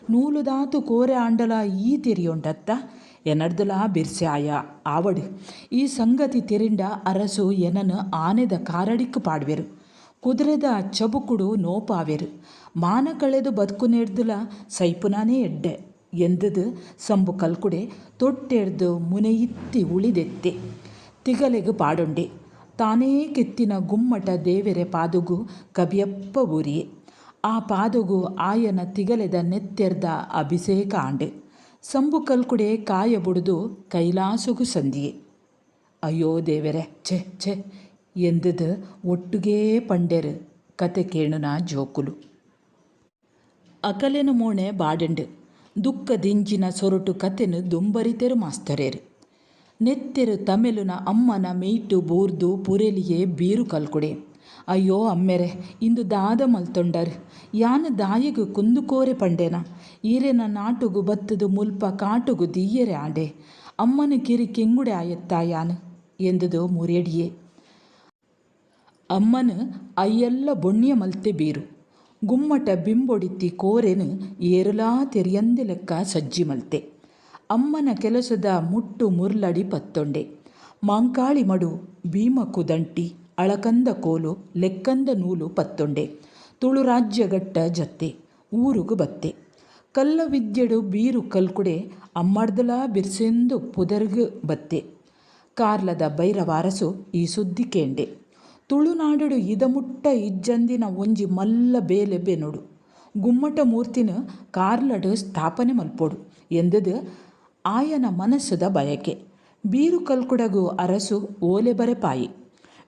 ನೂಲುದಾತು ಕೋರೆ ಆಂಡಲ ಈ ತೆರಿಯೊಂಡತ್ತ ಎನರ್ದಲಾ ಬಿರ್ಸೆ ಆವಡು ಈ ಸಂಗತಿ ತೆರಿಂಡ ಅರಸು ಎನನು ಆನೆದ ಕಾರಡಿಕ್ಕು ಪಾಡ್ವೆರು ಕುದುರೆದ ಚಬುಕುಡು ನೋಪಾವೆರು ಮಾನ ಕಳೆದು ಬದುಕು ನೆಡ್ದುಲ ಸೈಪುನಾನೇ ಎಡ್ಡೆ ಎಂದದು ಸಂಬು ಕಲ್ಕುಡೆ ತೊಟ್ಟೆಡ್ದು ಮುನೆಯಿತ್ತಿ ಉಳಿದೆತ್ತೆ ತಿಗಲೆಗು ಪಾಡೊಂಡೆ ತಾನೇ ಕೆತ್ತಿನ ಗುಮ್ಮಟ ದೇವೆರೆ ಪಾದುಗು ಕಬಿಯಪ್ಪ ಊರಿಯೇ ಆ ಪಾದುಗು ಆಯನ ತಿಗಲೆದ ನೆತ್ತೆರ್ದ ಅಭಿಷೇಕ ಆಂಡೆ ಸಂಬು ಕಲ್ಕುಡೆ ಕಾಯ ಬುಡಿದು ಕೈಲಾಸುಗು ಸಂದಿಯೇ ಅಯ್ಯೋ ದೇವೆರೆ ಛೆ ಛೆ ಎಂದದು ಒಟ್ಟುಗೇ ಪಂಡೆರು ಕತೆ ಕೇಳುನ ಜೋಕುಲು ಅಕಲೆನ ಮೋಣೆ ಬಾಡಂಡು ದುಃಖ ದಿಂಜಿನ ಸೊರಟು ಕತೆನು ದುಂಬರಿತೆರು ಮಾಸ್ತರೇರು ನೆತ್ತೆರು ತಮಿಳುನ ಅಮ್ಮನ ಮೇಯ್ಟು ಬೋರ್ದು ಪುರೆಲಿಯೇ ಬೀರು ಕಲ್ಕುಡೆ ಅಯ್ಯೋ ಅಮ್ಮೆರೆ ಇಂದು ದಾದ ಮಲ್ತೊಂಡರು ಯಾನ ದಾಯಿಗು ಕುಂದುಕೋರೆ ಪಂಡೆನ ಈರೆನ ನಾಟುಗು ಬತ್ತದು ಮುಲ್ಪ ಕಾಟುಗು ದೀಯರೆ ಆಂಡೆ ಅಮ್ಮನ ಕಿರಿ ಕೆಂಗುಡೆ ಆಯತ್ತ ಯಾನು ಎಂದುದು ಮುರೇಡಿಯೇ ಅಮ್ಮನು ಅಯ್ಯೆಲ್ಲ ಬೊಣ್ಣಿಯ ಮಲ್ತೆ ಬೀರು ಗುಮ್ಮಟ ಬಿಂಬೊಡಿತ್ತಿ ಕೋರೆನು ಏರುಲಾ ತೆರಿಯಂದೆ ಲೆಕ್ಕ ಸಜ್ಜಿ ಮಲ್ತೆ ಅಮ್ಮನ ಕೆಲಸದ ಮುಟ್ಟು ಮುರ್ಲಡಿ ಪತ್ತೊಂಡೆ ಮಾಂಕಾಳಿ ಮಡು ಭೀಮಕ್ಕು ದಂಟಿ ಅಳಕಂದ ಕೋಲು ಲೆಕ್ಕಂದ ನೂಲು ಪತ್ತೊಂಡೆ ತುಳು ರಾಜ್ಯಗಟ್ಟ ಜತ್ತೆ ಊರುಗು ಬತ್ತೆ ಕಲ್ಲ ವಿದ್ಯೆಡು ಬೀರು ಕಲ್ಕುಡೆ ಅಮ್ಮಡ್ದಲ ಬಿರ್ಸೆಂದು ಪುದರ್ಗು ಬತ್ತೆ ಕಾರ್ಲದ ಭೈರವಾರಸು ಈ ಸುದ್ದಿ ಕೇಂಡೆ ತುಳುನಾಡುಡು ಇದಮುಟ್ಟ ಇಜ್ಜಂದಿನ ಒಂಜಿ ಮಲ್ಲ ಬೇಲೆ ಬೆನೊಡು ಗುಮ್ಮಟ ಮೂರ್ತಿನ ಕಾರ್ಲಡು ಸ್ಥಾಪನೆ ಮಲ್ಪೊಡು ಎಂದದು ಆಯನ ಮನಸ್ಸದ ಬಯಕೆ ಬೀರು ಕಲ್ಕುಡಗು ಅರಸು ಓಲೆ ಬರೆಪಾಯಿ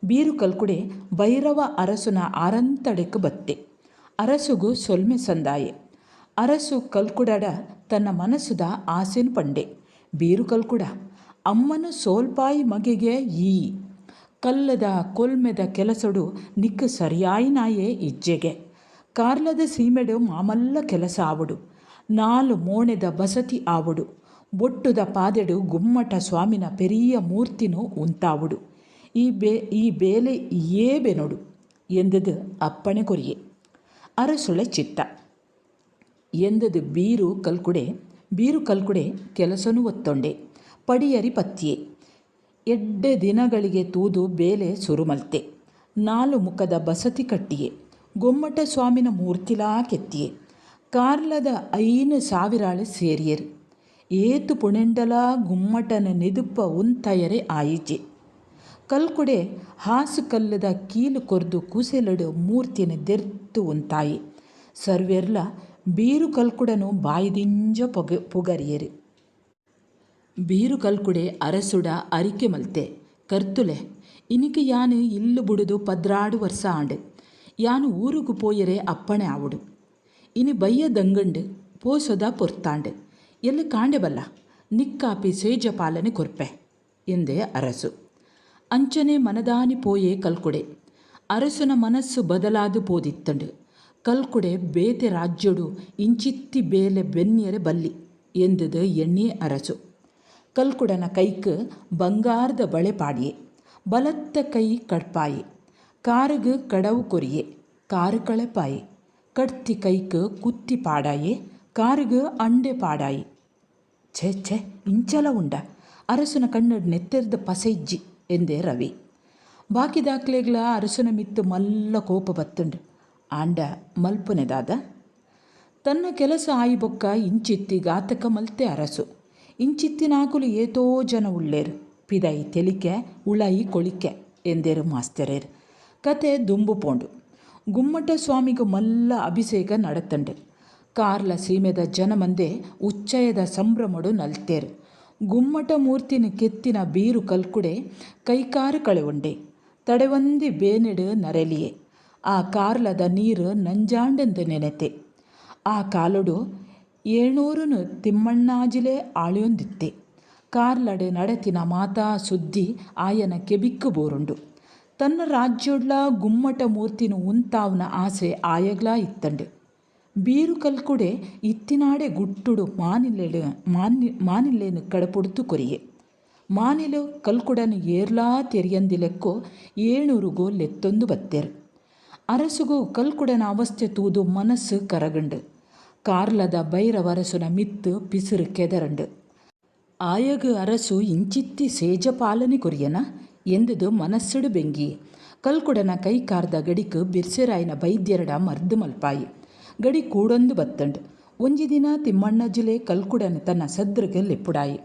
ಬೀರು ಕಲ್ಕುಡೆ ಭೈರವ ಅರಸುನ ಆರಂತಡೆಕ್ ಬತ್ತೆ ಅರಸುಗು ಸೊಲ್ಮೆ ಸಂದಾಯೆ ಅರಸು ಕಲ್ಕುಡಡ ತನ್ನ ಮನಸ್ಸುದ ಆಸೆನು ಪಂಡೆ ಬೀರು ಕಲ್ಕುಡ ಅಮ್ಮನ ಸೋಲ್ಪಾಯಿ ಮಗೆ ಈ ಕಲ್ಲದ ಕೊಲ್ಮೆದ ಕೆಲಸಡು ನಿಕ್ಕು ಸರಿಯಾಯಿನಾಯೇ ಇಜ್ಜೆಗೆ ಕಾರ್ಲದ ಸೀಮೆಡು ಮಾಮಲ್ಲ ಕೆಲಸ ಆವಡು ನಾಲು ಮೋಣೆದ ಬಸತಿ ಆವಡು ಬೊಟ್ಟುದ ಪಾದೆಡು ಗುಮ್ಮಟ ಸ್ವಾಮಿನ ಪೆರಿಯ ಮೂರ್ತಿನು ಉಂತಾವುಡು ಈ ಬೇಲೆ ಏ ಬೆನೊಡು ಎಂದದು ಅಪ್ಪಣೆ ಕೊರಿಯೆ ಅರಸುಳೆ ಚಿತ್ತ ಎಂದದು ಬೀರು ಕಲ್ಕುಡೆ ಕೆಲಸನು ಒತ್ತೊಂಡೆ ಪಡಿಯರಿ ಪತ್ತಿಯೇ ಎಡ್ಡೆ ದಿನಗಳಿಗೆ ತೂದು ಬೇಲೆ ಸುರುಮಲ್ತೆ ನಾಲು ಮುಖದ ಬಸತಿ ಕಟ್ಟಿಯೇ ಗೊಮ್ಮಟ ಸ್ವಾಮಿನ ಮೂರ್ತಿಲಾ ಕೆತ್ತಿಯೇ ಕಾರ್ಲದ 5,000 ಸೇರಿಯರು ಏತು ಪುಣೆಂಡಲ ಗುಮ್ಮಟನ ನಿದುಪ್ಪ ಉಂತಯರೆ ಆಯಿಜೆ ಕಲ್ಕುಡೆ ಹಾಸು ಕಲ್ಲದ ಕೀಲು ಕೊರ್ದು ಕುಸೆಲಡು ಮೂರ್ತಿನ ದೆರ್ತು ಉಂತಾಯಿ ಸರ್ವೆರ್ಲ ಬೀರು ಕಲ್ಕುಡನು ಬಾಯಿದಿಂಜ ಪುಗರಿಯರು ಬೀರು ಕಲ್ಕುಡೆ ಅರಸುಡ ಅರಿಕೆ ಮಲ್ತೆ ಕರ್ತುಲೆ ಇನಿಕೆ ಯಾನು ಇಲ್ಲು ಬುಡುದು 16 ವರ್ಷ ಆಂಡು ಯಾನು ಊರುಗು ಪೋಯರೆ ಅಪ್ಪಣೆ ಆವುಡು ಇನಿ ಬಯ್ಯ ದಂಗಂಡು ಪೋಸೊದ ಪೊರ್ತಾಂಡು ಎಲ್ಲಿ ಕಾಂಡೆ ಬಲ್ಲ ನಿಕ್ಕಾಪಿ ಸೇಜ ಪಾಲನೆ ಕೊರ್ಪೆ ಎಂದೇ ಅರಸು ಅಂಚನೆ ಮನದಾನಿ ಪೋಯೇ ಕಲ್ಕುಡೆ ಅರಸುನ ಮನಸ್ಸು ಬದಲಾದು ಪೋದಿತ್ತಂಡು ಕಲ್ಕುಡೆ ಬೇತೆ ರಾಜ್ಯಡು ಇಂಚಿತ್ತಿ ಬೇಲೆ ಬೆನ್ನಿಯರೆ ಬಲ್ಲಿ ಎಂದದು ಎಣ್ಣೆ ಅರಸು ಕಲ್ಕುಡನ ಕೈക്ക് ಬಂಗಾರದ ಬಳೆ ಪಾಡಿಯೇ ಬಲತ್ತ ಕೈ ಕಡ್ಪಾಯಿ ಕಾರುಗು ಕಡವು ಕೊರಿಯೇ ಕಾರು ಕಳೆಪಾಯಿ ಕಡ್ತಿ ಕೈക്ക് ಕುತ್ತಿ ಪಾಡಾಯೇ ಕಾರುಗು ಅಂಡೆ ಪಾಡಾಯಿ ಛೆ ಛೆ ಇಂಚಲ ಉಂಡ ಅರಸುನ ಕಣ್ಣಡು ನೆತ್ತೆರ್ದ ಪಸೈಜ್ಜಿ ಎಂದೇ ರವಿ ಬಾಕಿ ದಾಖಲೆಗಳ ಅರಸುನ ಮಿತ್ತು ಮಲ್ಲ ಕೋಪ ಬತ್ತುಂಡು ಆಂಡ ಮಲ್ಪುನೆದಾದ ತನ್ನ ಕೆಲಸ ಆಯಿ ಬೊಕ್ಕ ಇಂಚಿತ್ತಿ ಗಾತಕ ಮಲ್ತೆ ಅರಸು ಇಂಚಿತ್ತಿನಾಕುಲು ಏತೋ ಜನ ಉಳ್ಳೇರು ಪಿದೈ ತೆಲಿಕೆ ಉಳೈ ಕೊಳಿಕೆ ಎಂದೇರು ಮಾಸ್ತರೇರು ಕತೆ ದುಂಬು ಪೋಂಡು ಗುಮ್ಮಟ ಸ್ವಾಮಿಗೂ ಮಲ್ಲ ಅಭಿಷೇಕ ನಡತಂಡು ಕಾರ್ಲ ಸೀಮೆದ ಜನಮಂದೆ ಉಚ್ಚಯದ ಸಂಭ್ರಮಡು ನಲ್ತೇರು ಗುಮ್ಮಟ ಮೂರ್ತಿನ ಕೆತ್ತಿನ ಬೀರು ಕಲ್ಕುಡೆ ಕೈಕಾರು ಕಳೆವುಂಡೆ ತಡೆವಂದಿ ಬೇನೆಡು ನರೆಲಿಯೇ ಆ ಕಾರ್ಲದ ನೀರು ನಂಜಾಂಡೆಂದು ನೆನೆತೆ ಆ ಕಾಲೊಡು 700 ತಿಮ್ಮಣ್ಣಾಜಿಲೆ ಆಳಿಯೊಂದಿತ್ತೆ ಕಾರ್ಲಡೆ ನಡತಿನ ಮಾತಾ ಸುದ್ದಿ ಆಯನ ಕೆಬಿಕ್ಕು ಬೋರುಂಡು ತನ್ನ ರಾಜ್ಯೊಡ್ಲ ಗುಮ್ಮಟ ಮೂರ್ತಿನು ಉಂತಾವ್ನ ಆಸೆ ಆಯಗ್ಲಾ ಇತ್ತಂಡು ಬೀರು ಕಲ್ಕುಡೆ ಇತ್ತಿನಾಡೆ ಗುಟ್ಟುಡು ಮಾನಿಲ್ಲೇನು ಕಡಪುಡ್ತು ಕೊರಿಯೆ ಮಾನಿಲು ಕಲ್ಕುಡನು ಏರ್ಲಾ ತೆರಿಯಂದಿಲೆಕ್ಕೋ 700ಗೋ ಲೆತ್ತೊಂದು ಬತ್ತೇರು. ಅರಸುಗೂ ಕಲ್ಕುಡನ ಅವಸ್ಥೆ ತೂದು ಮನಸ್ಸು ಕರಗಂಡು. ಕಾರ್ಲದ ಬೈರವರಸುನ ಮಿತ್ತು ಪಿಸುರು ಕೆದರಂಡು. ಆಯಗು ಅರಸು ಇಂಚಿತ್ತಿ ಸೇಜ ಪಾಲನೆ ಕೊರಿಯನ ಎಂದುದು ಮನಸ್ಸುಡು ಬೆಂಗಿ. ಕಲ್ಕುಡನ ಕೈ ಕಾರ್ದ ಗಡಿಕು ಬಿರ್ಸೆರಾಯಿನ ಬೈದ್ಯರಡ ಮರ್ದು ಮಲ್ಪಾಯಿ. ಗಡಿ ಕೂಡೊಂದು ಬತ್ತಂಡು. ಒಂಜಿ ದಿನ ತಿಮ್ಮಣ್ಣಜ್ಜುಲೆ ಕಲ್ಕುಡನು ತನ್ನ ಸದ್ರಗೆ ಲೆಪ್ಪುಡಾಯಿ.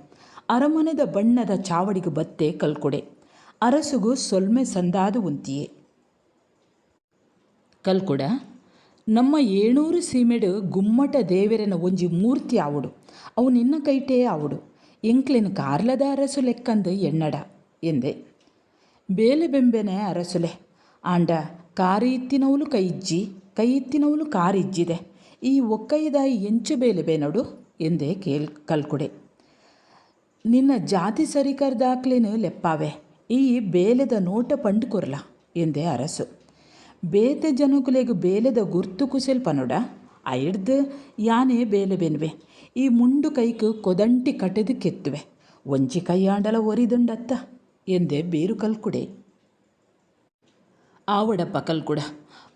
ಅರಮನೆದ ಬಣ್ಣದ ಚಾವಡಿಗು ಬತ್ತೆ ಕಲ್ಕುಡೆ. ಅರಸುಗೂ ಸೊಲ್ಮೆ ಸಂದಾದು ಉಂತಿಯೇ. ಕಲ್ಕುಡ, ನಮ್ಮ 700 ಸೀಮೆಡು ಗುಮ್ಮಟ ದೇವೆರನ ಒಂಜಿ ಮೂರ್ತಿ ಆವುಡು. ಅವು ನಿನ್ನ ಕೈಟೇ ಆವುಡು. ಎಂಕ್ಲೆನು ಕಾರ್ಲದ ಅರಸು ಲೆಕ್ಕಂದು ಎನ್ನಡ ಎಂದೆ. ಬೇಲೆ ಬೆಂಬೆನೆ ಅರಸುಲೆ ಆಂಡ ಕಾರಿ ಇತ್ತಿನವಳು ಕೈ ಇತ್ತಿನವಳು ಕಾರಿಜ್ಜಿದೆ. ಈ ಒಕ್ಕೈದಾಯಿ ಎಂಚು ಬೇಲೆ ಬೇನಡು ಎಂದೆ ಕಲ್ಕುಡೆ. ನಿನ್ನ ಜಾತಿ ಸರಿ ಕರ್ದಾಕ್ಲೇನು ಲೆಪ್ಪಾವೆ. ಈ ಬೇಲೆದ ನೋಟ ಪಂಡು ಕೊರ್ಲ ಎಂದೆ ಅರಸು. ಬೇತೆ ಜನಕುಲೆಗು ಬೇಲೆದ ಗುರ್ತು ಕುಸೆಲ್ಪನೊಡ ಐಡ್ದು ಯಾನೇ ಬೇಲೆ ಬೆನ್ವೆ. ಈ ಮುಂಡು ಕೈಕು ಕೊದಂಟಿ ಕಟದು ಕೆತ್ತುವೆ. ಒಂಜಿ ಕೈಯಾಂಡಲ ಒರಿದುಂಡತ್ತ ಎಂದೆ ಬೇರು ಕಲ್ಕುಡೆ. ಆವಡಪ್ಪ ಕಲ್ಕುಡ,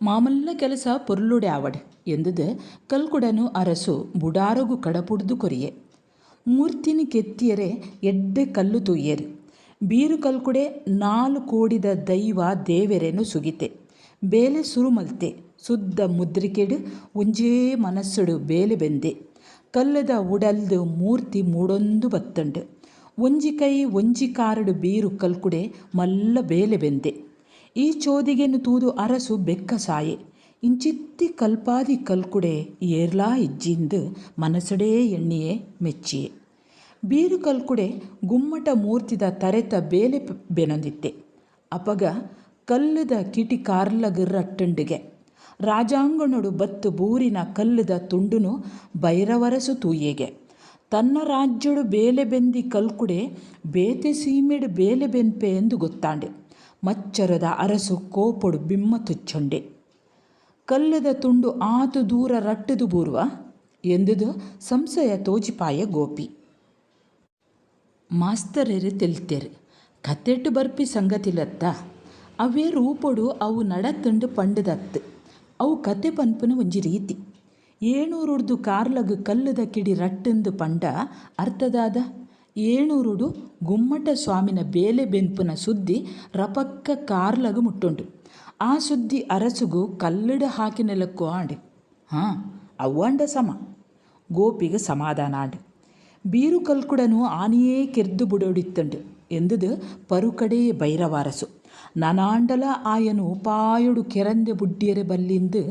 ಮಾಮಲ್ಲ ಕೆಲಸ ಪೊರ್ಲುಡೆ ಆವಡ್ ಎಂದುದು ಕಲ್ಕುಡನು ಅರಸು ಬುಡಾರಗು ಕಡಪುಡ್ದು ಕೊರಿಯೆ. ಮೂರ್ತಿನಿ ಕೆತ್ತಿಯರೆ ಎಡ್ಡೆ ಕಲ್ಲು ತುಯ್ಯರು. ಬೀರು ಕಲ್ಕುಡೆ 4 ಕೋಡಿದ ದೈವ ದೇವೆರೆನು ಸುಗಿತೆ. ಬೇಲೆ ಸುರುಮಲ್ತೆ ಸುದ್ದ ಮುದ್ರಿಕೆಡು ಒಂಜೇ ಮನಸ್ಸುಡು ಬೇಲೆ ಬೆಂದೆ. ಕಲ್ಲದ ಉಡಲ್ದು ಮೂರ್ತಿ ಮೂಡೊಂದು ಬತ್ತಂಡು. ಒಂಜಿ ಕೈ ಒಂಜಿ ಕಾರಡು ಬೀರು ಕಲ್ಕುಡೆ ಮಲ್ಲ ಬೇಲೆ ಬೆಂದೆ. ಈ ಚೋದಿಗೆನು ತೂದು ಅರಸು ಬೆಕ್ಕ ಸಾಯೆ. ಇಂಚಿತ್ತಿ ಕಲ್ಪಾದಿ ಕಲ್ಕುಡೆ ಏರ್ಲಾ ಇಜ್ಜಿಂದು ಮನಸ್ಸಡೇ ಎಣ್ಣಿಯೇ ಮೆಚ್ಚಿಯೇ. ಬೀರು ಕಲ್ಕುಡೆ ಗುಮ್ಮಟ ಮೂರ್ತಿದ ತರೆತ ಬೇಲೆ ಬೆನೊಂದಿತ್ತೆ. ಅಪಗ ಕಲ್ಲುದ ಕಿಟಿ ಕಾರ್ಲಗು ರಟ್ಟುಂಡುಗೆ. ರಾಜಾಂಗಣೊಡು ಬತ್ತು ಬೂರಿನ ಕಲ್ಲುದ ತುಂಡುನು ಬೈರವರಸು ತೂಯೆಗೆ. ತನ್ನ ರಾಜ್ಯಡು ಬೇಲೆ ಬೆಂದಿ ಕಲ್ಕುಡೆ ಬೇತೆ ಸೀಮೆಡು ಬೇಲೆ ಬೆನ್ಪೆ ಎಂದು ಗೊತ್ತಾಂಡೆ. ಮಚ್ಚರದ ಅರಸು ಕೋಪೊಡು ಬಿಮ್ಮ ತುಚ್ಚೊಂಡೆ. ಕಲ್ಲುದ ತುಂಡು ಆತು ದೂರ ರಟ್ಟುದು ಬೂರುವ ಎಂದುದು ಸಂಶಯ ತೋಜಿಪಾಯ ಗೋಪಿ. ಮಾಸ್ತರೆರು ತೆಲ್ತೆರು ಕತ್ತೆಟ್ಟು ಬರ್ಪಿ ಸಂಗತಿಲತ್ತ. ಅವೇ ರೂಪೊಡು ಅವು ನಡತುಂಡು ಪಂಡುದತ್ತು. ಅವು ಕತೆ ಪನ್ಪುನ ಒಂಜಿ ರೀತಿ. 700 ಕಾರ್ಲಗು ಕಲ್ಲುದ ಕಿಡಿ ರಟ್ಟುಂದು ಪಂಡ ಅರ್ಥದಾದ. 700 ಗುಮ್ಮಟ ಸ್ವಾಮಿನ ಬೇಲೆ ಬೆನ್ಪುನ ಸುದ್ದಿ ರಪಕ್ಕ ಕಾರ್ಲಗು ಮುಟ್ಟುಂಡು. ಆ ಸುದ್ದಿ ಅರಸುಗೂ ಕಲ್ಲುಡ ಹಾಕಿನೆಲಕ್ಕೂ ಆಂಡು. ಅವ್ವಾಂಡ ಸಮ ಗೋಪಿಗೆ ಸಮಾಧಾನ ಆಂಡು. ಬೀರು ಕಲ್ಕುಡನು ಆನೆಯೇ ಕೆರ್ದು ಬುಡೋಡಿತ್ತುಂಡು ಎಂದುದು ಪರುಕಡೆ ಬೈರವಾರಸು. ನನಾಂಡಲ ಆಯನು ಉಪಾಯುಡು ಕೆರಂದೆ ಬುಡ್ಡಿಯರೆ ಬಲ್ಲಿಂದು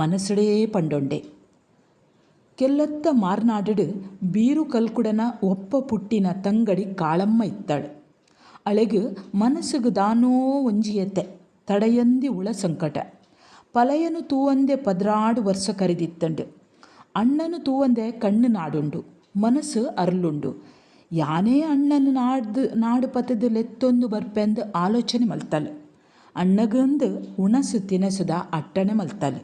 ಮನಸ್ಸಡೇ ಪಂಡೊಂಡೆ. ಕೆಲ್ಲತ್ತ ಮಾರ್ನಾಡು ಬೀರು ಕಲ್ಕುಡನ ಒಪ್ಪ ಪುಟ್ಟಿನ ತಂಗಡಿ ಕಾಳಮ್ಮ ಇತ್ತಾಳು. ಅಳೆಗು ಮನಸ್ಸುಗು ದಾನೋ ಒಂಜಿಯತೆ ತಡೆಯಂದಿ ಉಳ ಸಂಕಟ. ಪಲಯನು ತೂವಂದೆ 16 ವರ್ಷ ಕರೆದಿತ್ತಂಡು. ಅಣ್ಣನು ತೂವಂದೆ ಕಣ್ಣು ನಾಡುಂಡು ಮನಸ್ಸು ಅರ್ಲುಂಡು. ಯಾನೇ ಅಣ್ಣನು ನಾಡು ಪತದು ಲೆತ್ತೊಂದು ಬರ್ಪೆಂದು ಆಲೋಚನೆ ಮಲ್ತಲು. ಅಣ್ಣಗಂದು ಉಣಸು ತಿನಸುದ ಅಟ್ಟಣೆ ಮಲ್ತಲು.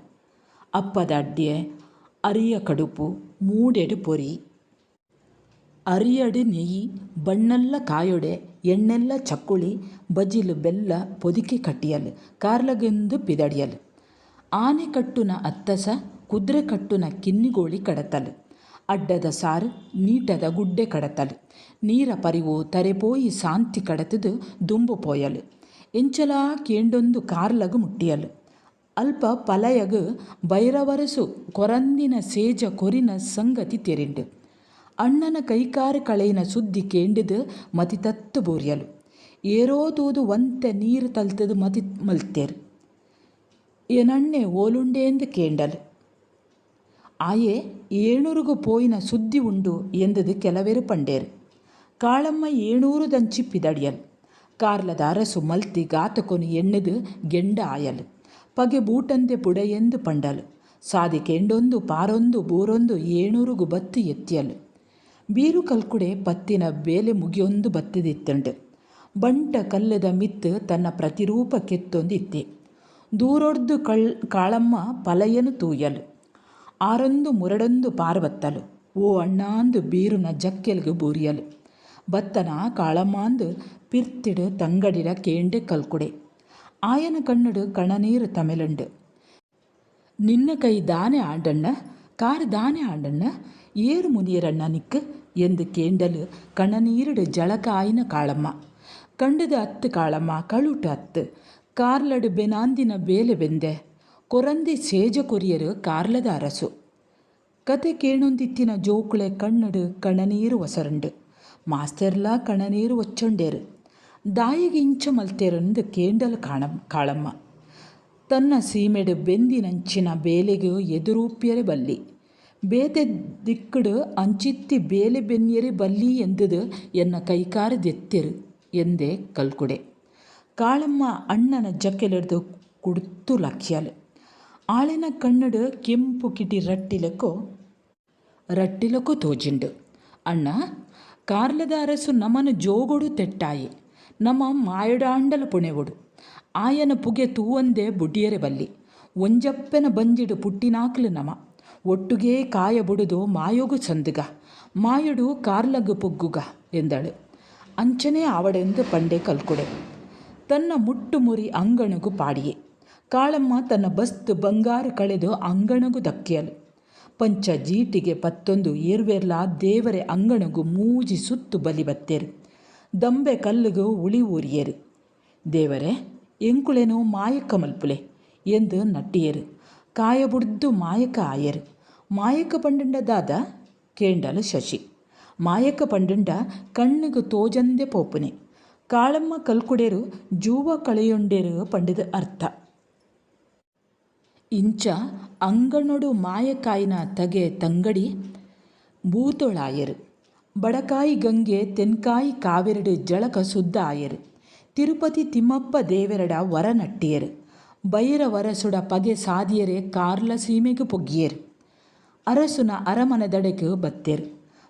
ಅಪ್ಪದ ಅಡ್ಡಿಯೆ ಅರಿಯ ಕಡುಪು ಮೂಡೆಡು ಪೊರಿ ಅರಿಯಡು ನೆಯ್ಯಿ ಬಣ್ಣೆಲ್ಲ ಕಾಯೊಡೆ ಎಣ್ಣೆಲ್ಲ ಚಕ್ಕುಳಿ ಬಜಿಲು ಬೆಲ್ಲ ಪೊದಿಕೆ ಕಟ್ಟಿಯಲು ಕಾರ್ಲಗೆಂದು ಪಿದಡಿಯಲು. ಆನೆ ಕಟ್ಟುನ ಅತ್ತಸ ಕುದುರೆ ಕಟ್ಟುನ ಕಿನ್ನಿಗೋಳಿ ಕಡತಲು. ಅಡ್ಡದ ಸಾರು ನೀಟದ ಗುಡ್ಡೆ ಕಡತಲು. ನೀರ ಪರಿವು ತರೆಪೋಯಿ ಶಾಂತಿ ಕಡತದು ದುಂಬು ಪೋಯಲು. ಎಂಚಲಾ ಕೇಂಡೊಂದು ಕಾರ್ಲಗು ಮುಟ್ಟಿಯಲು. ಅಲ್ಪ ಪಲಯಗು ಬೈರವರಸು ಕೊರಂದಿನ ಸೇಜ ಕೊರಿನ ಸಂಗತಿ ತೆರಿಂಡು. ಅಣ್ಣನ ಕೈಕಾರು ಕಳೆಯಿನ ಸುದ್ದಿ ಕೇಂಡಿದು ಮತಿತತ್ತು ಬೋರ್ಯಲು. ಏರೋ ತೂದು ಒಂತೆ ನೀರು ತಲ್ತದು ಮತಿ ಮಲ್ತೇರು. ಏನಣ್ಣೆ ಓಲುಂಡೇಂದು ಕೇಂಡಲು. ಆಯೆ 700ಗು ಪೋಯಿನ ಸುದ್ದಿ ಉಂಡು ಎಂದುದು ಕೆಲವೆರು ಪಂಡೇರು. ಕಾಳಮ್ಮ 700 ದಂಚಿ ಪಿದಡಿಯಲು. ಕಾರ್ಲದ ಅರಸು ಮಲ್ತಿ ಗಾತಕೊನು ಎಣ್ಣದು ಗೆಂಡ ಆಯಲು. ಪಗೆ ಬೂಟಂದೆ ಪುಡೆಯೆಂದು ಪಂಡಲು. ಸಾದಿ ಕೆಂಡೊಂದು ಪಾರೊಂದು ಬೋರೊಂದು 700ಗು ಬತ್ತು ಎತ್ತಿಯಲು. ಬೀರು ಕಲ್ಕುಡೆ ಪತ್ತಿನ ಬೇಲೆ ಮುಗಿಯೊಂದು ಬತ್ತದಿತ್ತುಂಡು. ಬಂಟ ಕಲ್ಲದ ಮಿತ್ತು ತನ್ನ ಪ್ರತಿರೂಪ ಕೆತ್ತೊಂದಿತ್ತೆ. ದೂರೊಡ್ದು ಕಾಳಮ್ಮ ಪಲಯನು ತೂಯಲು. ಆರೊಂದು ಮುರಡೊಂದು ಪಾರ್ಬತ್ತಲು. ಓ ಅಣ್ಣಾಂದು ಬೀರುನ ಜಕ್ಕೆಲ್ಗು ಬೂರಿಯಲು. ಬತ್ತನ ಕಾಳಮ್ಮಾಂದು ಪಿರ್ತಿಡು ತಂಗಡಿಡ ಕೇಂಡೆ ಕಲ್ಕುಡೆ. ಆಯನ ಕಣ್ಣಡು ಕಣನೀರು ತಮಿಳುಂಡು. ನಿನ್ನ ಕೈ ದಾನೆ ಆಂಡಣ್ಣ, ಕಾರು ದಾನೆ ಆಂಡಣ್ಣ, ಏರು ಮುನಿಯರಣ್ಣ ನಿಕ್ಕು ಎಂದು ಕೇಂಡಲು ಕಣನೀರುಡು ಜಳಕ ಆಯಿನ ಕಾಳಮ್ಮ. ಕಂಡದು ಅತ್ತು ಕಾಳಮ್ಮ ಕಳುಟು ಅತ್ತು, ಕಾರ್ಲಡು ಬೆನಾಂದಿನ ಬೇಲೆ ಬೆಂದೆ, ಕೊರಂದಿ ಸೇಜ ಕೊರಿಯರು ಕಾರ್ಲದ ಅರಸು. ಕತೆ ಕೇಣೊಂದಿತ್ತಿನ ಜೋಕುಳೆ ಕಣ್ಣಡು ಕಣನೀರು ಒಸರುಂಡು. ಮಾಸ್ತರ್ಲ ಕಣನೀರು ಒಚ್ಚೊಂಡೇರು. ದಾಯಿಗೆ ಇಂಚ ಮಲ್ತೇರಂದು ಕೇಂಡಲು ಕಾಳಮ್ಮ. ತನ್ನ ಸೀಮೆಡು ಬೆಂದಿನಂಚಿನ ಬೇಲೆಗೂ ಎದುರೂಪ್ಯರೆ ಬಲ್ಲಿ. ಬೇತೆ ದಿಕ್ಕುಡು ಅಂಚಿತ್ತಿ ಬೇಲೆ ಬೆನ್ಯರಿ ಬಲ್ಲಿ ಎಂದುದು ಎನ್ನ ಕೈಕಾರದೆತ್ತೆರು ಎಂದೇ ಕಲ್ಕುಡೆ. ಕಾಳಮ್ಮ ಅಣ್ಣನ ಜಕ್ಕೆಲೆಡ್ದು ಕುಡ್ತು ಲಕ್ಷ್ಯಾಲು. ಆಳಿನ ಕಣ್ಣಡು ಕೆಂಪು ಕಿಟಿ ರಟ್ಟಿಲಕ್ಕೋ ತೋಜಿಂಡು. ಅಣ್ಣ, ಕಾರ್ಲದ ಅರಸು ನಮ್ಮನು ಜೋಗೊಡು ತೆಟ್ಟಾಯಿ, ನಮ್ಮ ಮಾಯಡಾಂಡಲ ಪುಣೆಗೊಡು. ಆಯನ ಪುಗೆ ತೂವಂದೆ ಬುಡ್ಡಿಯರೆ ಬಲ್ಲಿ. ಒಂಜಪ್ಪನ ಬಂಜಿಡು ಪುಟ್ಟಿನಾಕ್ಲು ನಮ. ಒಟ್ಟುಗೇ ಕಾಯ ಬುಡುದು ಮಾಯೋಗು ಸಂದುಗ, ಮಾಯಡು ಕಾರ್ಲಗು ಪುಗ್ಗುಗ ಎಂದಳು. ಅಂಚನೆ ಆವಡೆಂದು ಪಂಡೆ ಕಲ್ಕುಡೆ. ತನ್ನ ಮುಟ್ಟು ಮುರಿ ಅಂಗಣಗು ಪಾಡಿಯೆ. ಕಾಳಮ್ಮ ತನ್ನ ಬಸ್ತು ಬಂಗಾರು ಕಳೆದು ಅಂಗಣಗು ದಕ್ಕಿಯಲು. ಪಂಚ ಜೀಟಿಗೆ 11 ಏರ್ವೆರ್ಲ ದೇವರೆ ಅಂಗಣಗು ಮೂಜಿ ಸುತ್ತು ಬಲಿ ಬತ್ತೇರು. ದಂಬೆ ಕಲ್ಲುಗು ಉಳಿ ಊರಿಯರು. ದೇವರೇ ಎಂಕುಳೆನೋ ಮಾಯಕ್ಕ ಮಲ್ಪುಲೆ ಎಂದು ನಟ್ಟಿಯರು. ಕಾಯಬುಡ್ದು ಮಾಯಕ ಆಯರು. ಮಾಯಕ ಪಂಡುಂಡದಾದ ಕೇಂಡಲು ಶಶಿ. ಮಾಯಕ ಪಂಡುಂಡ ಕಣ್ಣುಗು ತೋಜಂದೆ ಪೋಪುನೆ. ಕಾಳಮ್ಮ ಕಲ್ಕುಡೆರು ಜೂವ ಕಳೆಯೊಂಡೆರು ಪಂಡದ ಅರ್ಥ. ಇಂಚ ಅಂಗಣೊಡು ಮಾಯಕಾಯಿನ ತಗೆ ತಂಗಡಿ ಬೂತೊಳಾಯರು. ಬಡಕಾಯಿ ಗಂಗೆ ತೆನ್ಕಾಯಿ ಕಾವೆರಡು ಜಳಕ ಸುದ್ದ ಆಯರು. ತಿರುಪತಿ ತಿಮ್ಮಪ್ಪ ದೇವೆರಡ ವರ ನಟ್ಟಿಯರು. ಬೈರ ವರಸುಡ ಪಗೆ ಸಾದಿಯರೆ ಕಾರ್ಲ ಸೀಮೆಗೂ ಪೊಗ್ಗಿಯರು. ಅರಸುನ ಅರಮನೆದಡೆಗೂ ಬತ್ತೇರು.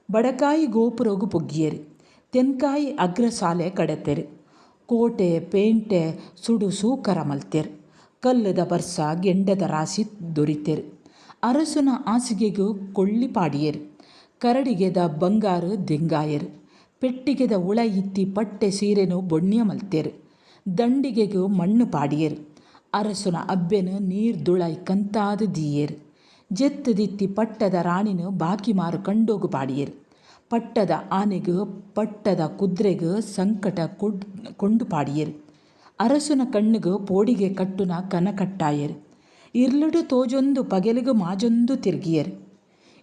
ಬಡಕಾಯಿ ಗೋಪುರಗೂ ಪೊಗ್ಗಿಯರು. ತೆನ್ಕಾಯಿ ಅಗ್ರಸಾಲೆ ಕಡತೆರು. ಕೋಟೆ ಪೇಂಟೆ ಸುಡು ಸೂಕರ ಮಲ್ತೇರು. ಕಲ್ಲದ ಬರ್ಸ ಗೆಂಡದ ರಾಶಿ ದೊರಿತೆರು. ಅರಸುನ ಹಾಸಿಗೆಗೂ ಕೊಳ್ಳಿ ಪಾಡಿಯರು. ಕರಡಿಗೆದ ಬಂಗಾರು ದೆಂಗಾಯರು. ಪೆಟ್ಟಿಗೆದ ಉಳ ಇತ್ತಿ ಪಟ್ಟೆ ಸೀರೆನು ಬೊಣ್ಣಿಯ ಮಲ್ತೇರು. ದಂಡಿಗೆಗೂ ಮಣ್ಣು ಪಾಡಿಯರು. ಅರಸುನ ಅಬ್ಬೆನು ನೀರು ದುಳಾಯಿ ಕಂತಾದು ದೀಯರು. ಜೆತ್ತು ದಿತ್ತಿ ಪಟ್ಟದ ರಾಣಿನು ಬಾಕಿ ಮಾರು ಕಂಡೋಗು ಪಾಡಿಯರು. ಪಟ್ಟದ ಆನೆಗೂ ಪಟ್ಟದ ಕುದುರೆಗೂ ಸಂಕಟ ಕೊಂಡು ಪಾಡಿಯರು. ಅರಸುನ ಕಣ್ಣಿಗೂ ಪೋಡಿಗೆ ಕಟ್ಟುನ ಕನಕಟ್ಟಾಯರು. ಇರ್ಲುಡು ತೋಜೊಂದು ಪಗೆಲಿಗೂ ಮಾಜೊಂದು ತಿರುಗಿಯರು.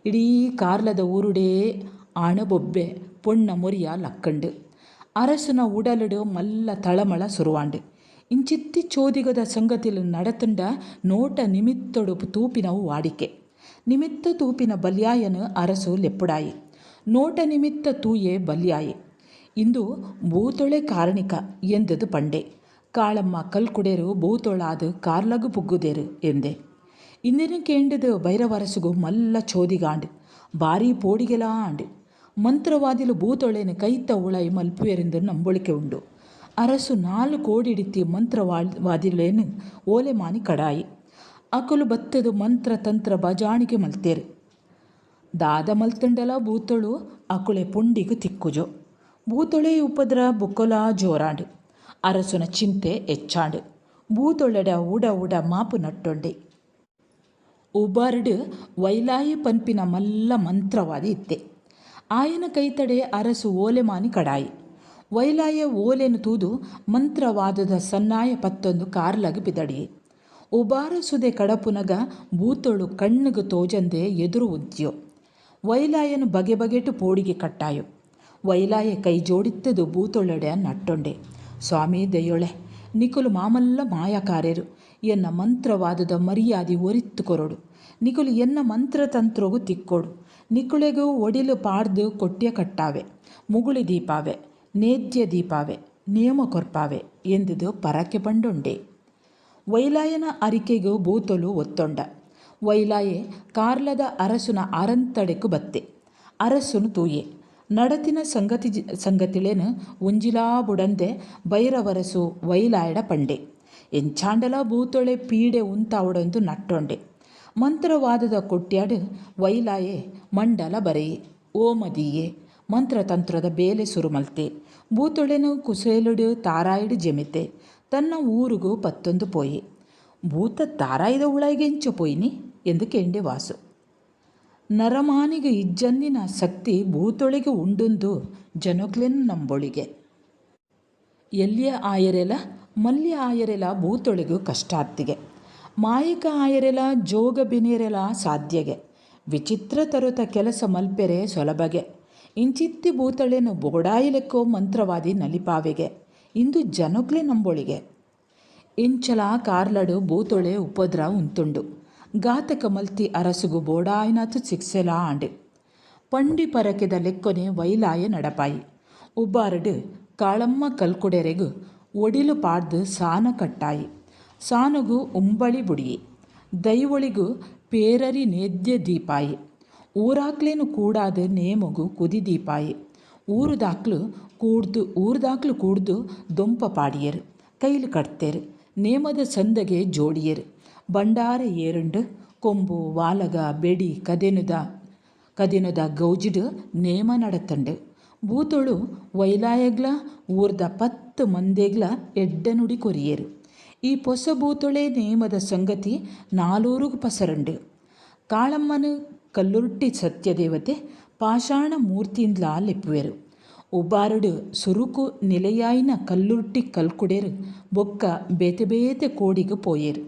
ಇಡೀ ಕಾರ್ಲದ ಊರುಡೇ ಆಣಬೊಬ್ಬೆ ಪೊಣ್ಣ ಮೊರಿಯ ಲಕ್ಕಂಡು. ಅರಸುನ ಉಡಲುಡು ಮಲ್ಲ ತಳಮಳ ಸುರುವಾಂಡು. ಇಂಚಿತ್ತಿ ಚೋದಿಗದ ಸಂಗತಿಲು ನಡತುಂಡ ನೋಟ ನಿಮಿತ್ತೊಡು ತೂಪಿನವು ವಾಡಿಕೆ. ನಿಮಿತ್ತ ತೂಪಿನ ಬಲ್ಯಾಯನು ಅರಸು ಲೆಪ್ಪುಡಾಯಿ. ನೋಟ ನಿಮಿತ್ತ ತೂಯೆ ಬಲ್ಯಾಯಿ. ಇಂದು ಬೂತೊಳೆ ಕಾರಣಿಕ ಎಂದದು ಪಂಡೆ. ಕಾಳಮ್ಮ ಕಲ್ಕುಡೆರು ಬೂತೊಳಾದು ಕಾರ್ಲಗು ಪುಗ್ಗುದೇರು ಎಂದೆ. ಇಂದಿನ ಕೇಂಡದು ಬೈರವರಸುಗು ಮಲ್ಲ ಚೋದಿಗಾಂಡು. ಬಾರಿ ಪೋಡಿಗೆಲಾ ಆಂಡು. ಮಂತ್ರವಾದಿಲು ಬೂತೊಳೆನು ಕೈತ ಉಳೈ ಮಲ್ಪುವೆರೆಂದು ನಂಬೊಳಿಕೆ ಉಂಡು. ಅರಸು 4 ಕೋಡಿಡಿತ್ತಿ ಮಂತ್ರವಾದಿಲೇನು ಓಲೆ ಮಾನಿ ಕಡಾಯಿ. ಅಕುಲು ಬತ್ತದು ಮಂತ್ರ ತಂತ್ರ ಬಜಾಣಿಗೆ ಮಲ್ತೇರು. ದಾದ ಮಲ್ತುಂಡಲ ಬೂತೊಳು ಅಕುಳೆ ಪುಂಡಿಗು ತಿಕ್ಕುಜೋ. ಬೂತೊಳೆ ಉಪದ್ರ ಬುಕ್ಕೊಲ ಜೋರಾಂಡು. ಅರಸುನ ಚಿಂತೆ ಹೆಚ್ಚಾಂಡು. ಬೂತೊಳೆಡ ಉಡ ಮಾಪು ನಟ್ಟೊಂಡೆ. ಉಬರ್ಡು ವೈಲಾಯಿ ಪನ್ಪಿನ ಮಲ್ಲ ಮಂತ್ರವಾದಿ ಇತ್ತೆ. ಆಯನ ಕೈತಡೆ ಅರಸು ಓಲೆ ಮಾನಿ ಕಡಾಯಿ. ವೈಲಾಯ ಓಲೆನು ತೂದು ಮಂತ್ರವಾದದ ಸನ್ನಾಯ 11 ಕಾರ್ಲಗು ಬಿದಡಿಯೇ. ಉಬಾರ ಸುದೆ ಕಡಪುನಗ ಬೂತೊಳು ಕಣ್ಣುಗು ತೋಜಂದೆ ಎದುರು ಉದ್ಯೋ. ವೈಲಾಯನು ಬಗೆ ಬಗೆಟು ಪೋಡಿಗೆ ಕಟ್ಟಾಯೋ. ವೈಲಾಯ ಕೈ ಜೋಡಿತ್ತದು ಬೂತೊಳೆಡ ನಟ್ಟೊಂಡೆ. ಸ್ವಾಮಿ ದೆಯೊಳೆ, ನಿಕುಲು ಮಾಮಲ್ಲ ಮಾಯಕಾರ್ಯರು. ಎನ್ನ ಮಂತ್ರವಾದದ ಮರ್ಯಾದೆ ಒರಿತ್ತು ಕೊರಡು. ನಿಕುಲು ಎನ್ನ ಮಂತ್ರತಂತ್ರಗೂ ತಿಕ್ಕೊಡು. ನಿಕುಳೆಗೂ ಒಡಿಲು ಪಾಡ್ದು ಕೊಟ್ಯ ಕಟ್ಟಾವೆ, ಮುಗುಳಿ ದೀಪಾವೆ, ನೇದ್ಯ ದೀಪಾವೆ, ನಿಯಮ ಕೊರ್ಪಾವೆ ಎಂದುದು ಪರಕೆ ಪಂಡೊಂಡೆ. ವೈಲಾಯನ ಅರಿಕೆಗೂ ಬೂತೊಲು ಒತ್ತೊಂಡ. ವೈಲಾಯೆ ಕಾರ್ಲದ ಅರಸುನ ಅರಂತಡೆಕು ಬತ್ತೆ. ಅರಸುನು ತೂಯೆ ನಡತಿನ ಸಂಗತಿಳೇನು ಉಂಜಿಲಾ ಬುಡಂದೆ ಬೈರವರಸು ವೈಲಾಯಡ ಪಂಡೆ. ಎಂಚಾಂಡಲ ಬೂತೊಳೆ ಪೀಡೆ ಉಂತಾವಡೊಂದು ನಟ್ಟೊಂಡೆ. ಮಂತ್ರವಾದದ ಕೊಟ್ಯಾಡು ವೈಲಾಯೆ ಮಂಡಲ ಬರೆಯೆ, ಓಮದೀಯೆ, ಮಂತ್ರತಂತ್ರದ ಬೇಲೆ ಸುರುಮಲ್ತೆ ಬೂತೊಳೆನು ಕುಸೇಲುಡು ತಾರಾಯಿಡು ಜೆಮಿತೆ ತನ್ನ ಊರುಗೂ ಪತ್ತೊಂದು ಪೋಯಿ ಭೂತ ತಾರಾಯಿದ ಉಳಾಯಿಗೆಂಚ ಪೋಯಿನಿ ಎಂದು ಕೇಂಡೆ ವಾಸು. ನರಮಾನಿಗೆ ಇಜ್ಜನ್ನಿನ ಶಕ್ತಿ ಭೂತೊಳೆಗೆ ಉಂಡುಂದು ಜನಕ್ಲೆನ್ ನಂಬೊಳಿಗೆ. ಎಲ್ಲಿಯ ಆಯರೆಲ ಮಲ್ಯ ಆಯರೆಲ ಭೂತೊಳೆಗೂ ಕಷ್ಟಾತ್ತಿಗೆ. ಮಾಯಿಕ ಆಯರೆಲ ಜೋಗ ಬಿನೇರೆಲ ಸಾಧ್ಯಗೆ. ವಿಚಿತ್ರ ತರುತ ಕೆಲಸ ಮಲ್ಪೆರೆ ಸೊಲಬಗೆ. ಇಂಚಿತ್ತಿ ಭೂತಳೆನು ಬೋಡಾಯಿಲೆಕ್ಕೋ ಮಂತ್ರವಾದಿ ನಲಿಪಾವೆಗೆ. ಇಂದು ಜನಕ್ಲೆ ನಂಬೊಳಿಗೆ. ಇಂಚಲ ಕಾರ್ಲಡು ಭೂತೊಳೆ ಉಪದ್ರ ಉಂತುಂಡು. ಘಾತಕ ಮಲ್ತಿ ಅರಸುಗು ಬೋಡಾಯಿನಾತು ಸಿಕ್ಸೆಲ ಆಂಡು. ಪಂಡಿ ಪರಕೆದ ಲೆಕ್ಕೊನೆ ವೈಲಾಯ ನಡಪಾಯಿ. ಉಬ್ಬಾರಡು ಕಾಳಮ್ಮ ಕಲ್ಕುಡೆರೆಗು ಒಡಿಲು ಪಾಡ್ದು ಸಾನ ಕಟ್ಟಾಯಿ. ಸಾನುಗು ಉಂಬಳಿ ಬುಡಿಯಿ. ದೈವೊಳಿಗು ಪೇರರಿ ನೇದ್ಯ ದೀಪಾಯಿ. ಊರಾಕ್ಲೇನು ಕೂಡಾದ ನೇಮಗು ಕುದಿ ದೀಪಾಯಿ. ಊರ್ದಾಕ್ಲು ಕೂಡ್ದು ದೊಂಪ ಪಾಡಿಯರು ಕೈಲು ಕಟ್ತೇರು. ನೇಮದ ಸಂದಗೆ ಜೋಡಿಯರು ಬಂಡಾರ ಏರುಂಡು ಕೊಂಬು ವಾಲಗ ಬೆಡಿ ಕದೆನುದ ಗೌಜಿಡು ನೇಮ ನಡತಂಡು. ಭೂತೊಳು ವೈಲಾಯಗ್ಲ ಊರ್ದ 10 ಮಂದೇಗ್ಲ ಎಡ್ಡನುಡಿ ಕೊರಿಯರು. ಈ ಪೊಸ ಭೂತೊಳೆ ನೇಮದ ಸಂಗತಿ ನಾಲೂರುಗು ಪಸರಂಡು. ಕಾಳಮ್ಮನು ಕಲ್ಲುರ್ಟಿ ಸತ್ಯದೇವತೆ ಪಾಷಾಣ ಮೂರ್ತಿಯಿಂದ್ಲ ಲೆಪ್ಪುವೆರು. ಉಬ್ಬಾರುಡು ಸುರುಕು ನಿಲೆಯಾಯಿನ ಕಲ್ಲುರ್ಟಿ ಕಲ್ಕುಡೆರು ಬೊಕ್ಕ ಬೇತೆ ಬೇತೆ ಕೋಡಿಗು ಪೋಯೆರು.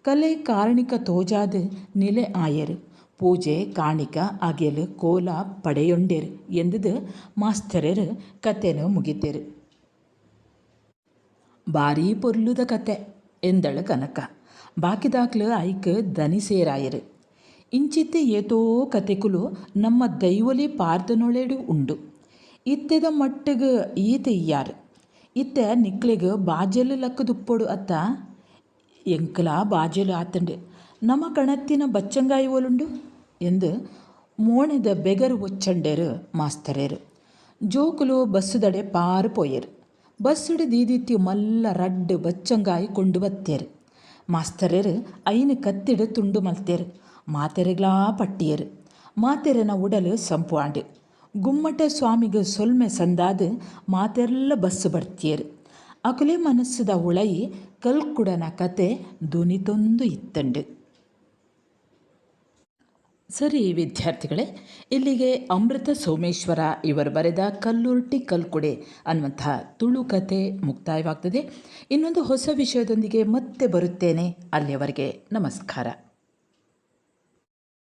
ಕಲೆ ಕಾರಣಿಕ ತೋಜಾದು ನಿಲೆ ಆಯರು. ಪೂಜೆ ಕಾಣಿಕ ಅಗೆಲು ಕೋಲ ಪಡೆಯೊಂಡೆರು ಎಂದುದು ಮಾಸ್ತರರು ಕತೆನು ಮುಗಿತೆರು. ಭಾರೀ ಪೊರ್ಲುದ ಕತೆ ಎಂದಳು ಕನಕ. ಬಾಕಿದಾಕ್ಲು ಐಕ್ ದನಿ ಸೇರಾಯರು. ಇಂಚಿತ್ತೆ ಏತೋ ಕತೆಕುಲು ನಮ್ಮ ದೈವಲಿ ಪಾರ್ದನೊಳೆಡು ಉಂಡು. ಇತ್ತೆದ ಮಟ್ಟಿಗೆ ಈತ ಇಯ್ಯಾರು. ಇತ್ತೆ ನಿಕ್ಲೆಗೆ ಬಾಜಲು ಲಕ್ಕದುಪ್ಪೊಡು ಅತ್ತ ಎಂಕಲ ಬಾಜಲು ಆತಂಡು ನಮ್ಮ ಕಣತ್ತಿನ ಬಚ್ಚಂಗಾಯಿ ಒಲುಂಡು ಎಂದು ಮೋಣೆದ ಬೆಗರು ಒಚ್ಚಂಡೆರು ಮಾಸ್ತರೇರು. ಜೋಕುಲು ಬಸ್ಸುದಡೆ ಪಾರು ಪೋಯರು. ಬಸ್ಸುಡು ದೀದಿತ್ತಿ ಮಲ್ಲ ರಡ್ಡು ಬಚ್ಚಂಗಾಯಿ ಕೊಂಡು ಬತ್ತೇರು. ಮಾಸ್ತರೇರು ಐನು ಕತ್ತಿಡು ತುಂಡು ಮಲ್ತೇರು. ಮಾತೆರೆಗ್ಲಾ ಪಟ್ಟಿಯರು. ಮಾತೆರೆನ ಉಡಲು ಸಂಪುವಾಂಡು. ಗುಮ್ಮಟ ಸ್ವಾಮಿಗೆ ಸೊಲ್ಮೆ ಸಂದಾದು ಮಾತೆಲ್ಲ ಬಸ್ಸು ಬರ್ತಿಯರು. ಅಕುಲೆ ಮನಸ್ಸುದ ಉಳಯಿ ಕಲ್ಕುಡನ ಕತೆ ದುನಿತೊಂದು ಇತ್ತಂಡು. ಸರಿ ವಿದ್ಯಾರ್ಥಿಗಳೇ, ಇಲ್ಲಿಗೆ ಅಮೃತ ಸೋಮೇಶ್ವರ ಇವರು ಬರೆದ ಕಲ್ಲುರ್ಟಿ ಕಲ್ಕುಡೆ ಅನ್ನುವಂಥ ತುಳು ಕತೆ ಮುಕ್ತಾಯವಾಗ್ತದೆ. ಇನ್ನೊಂದು ಹೊಸ ವಿಷಯದೊಂದಿಗೆ ಮತ್ತೆ ಬರುತ್ತೇನೆ. ಅಲ್ಲಿಯವರೆಗೆ ನಮಸ್ಕಾರ.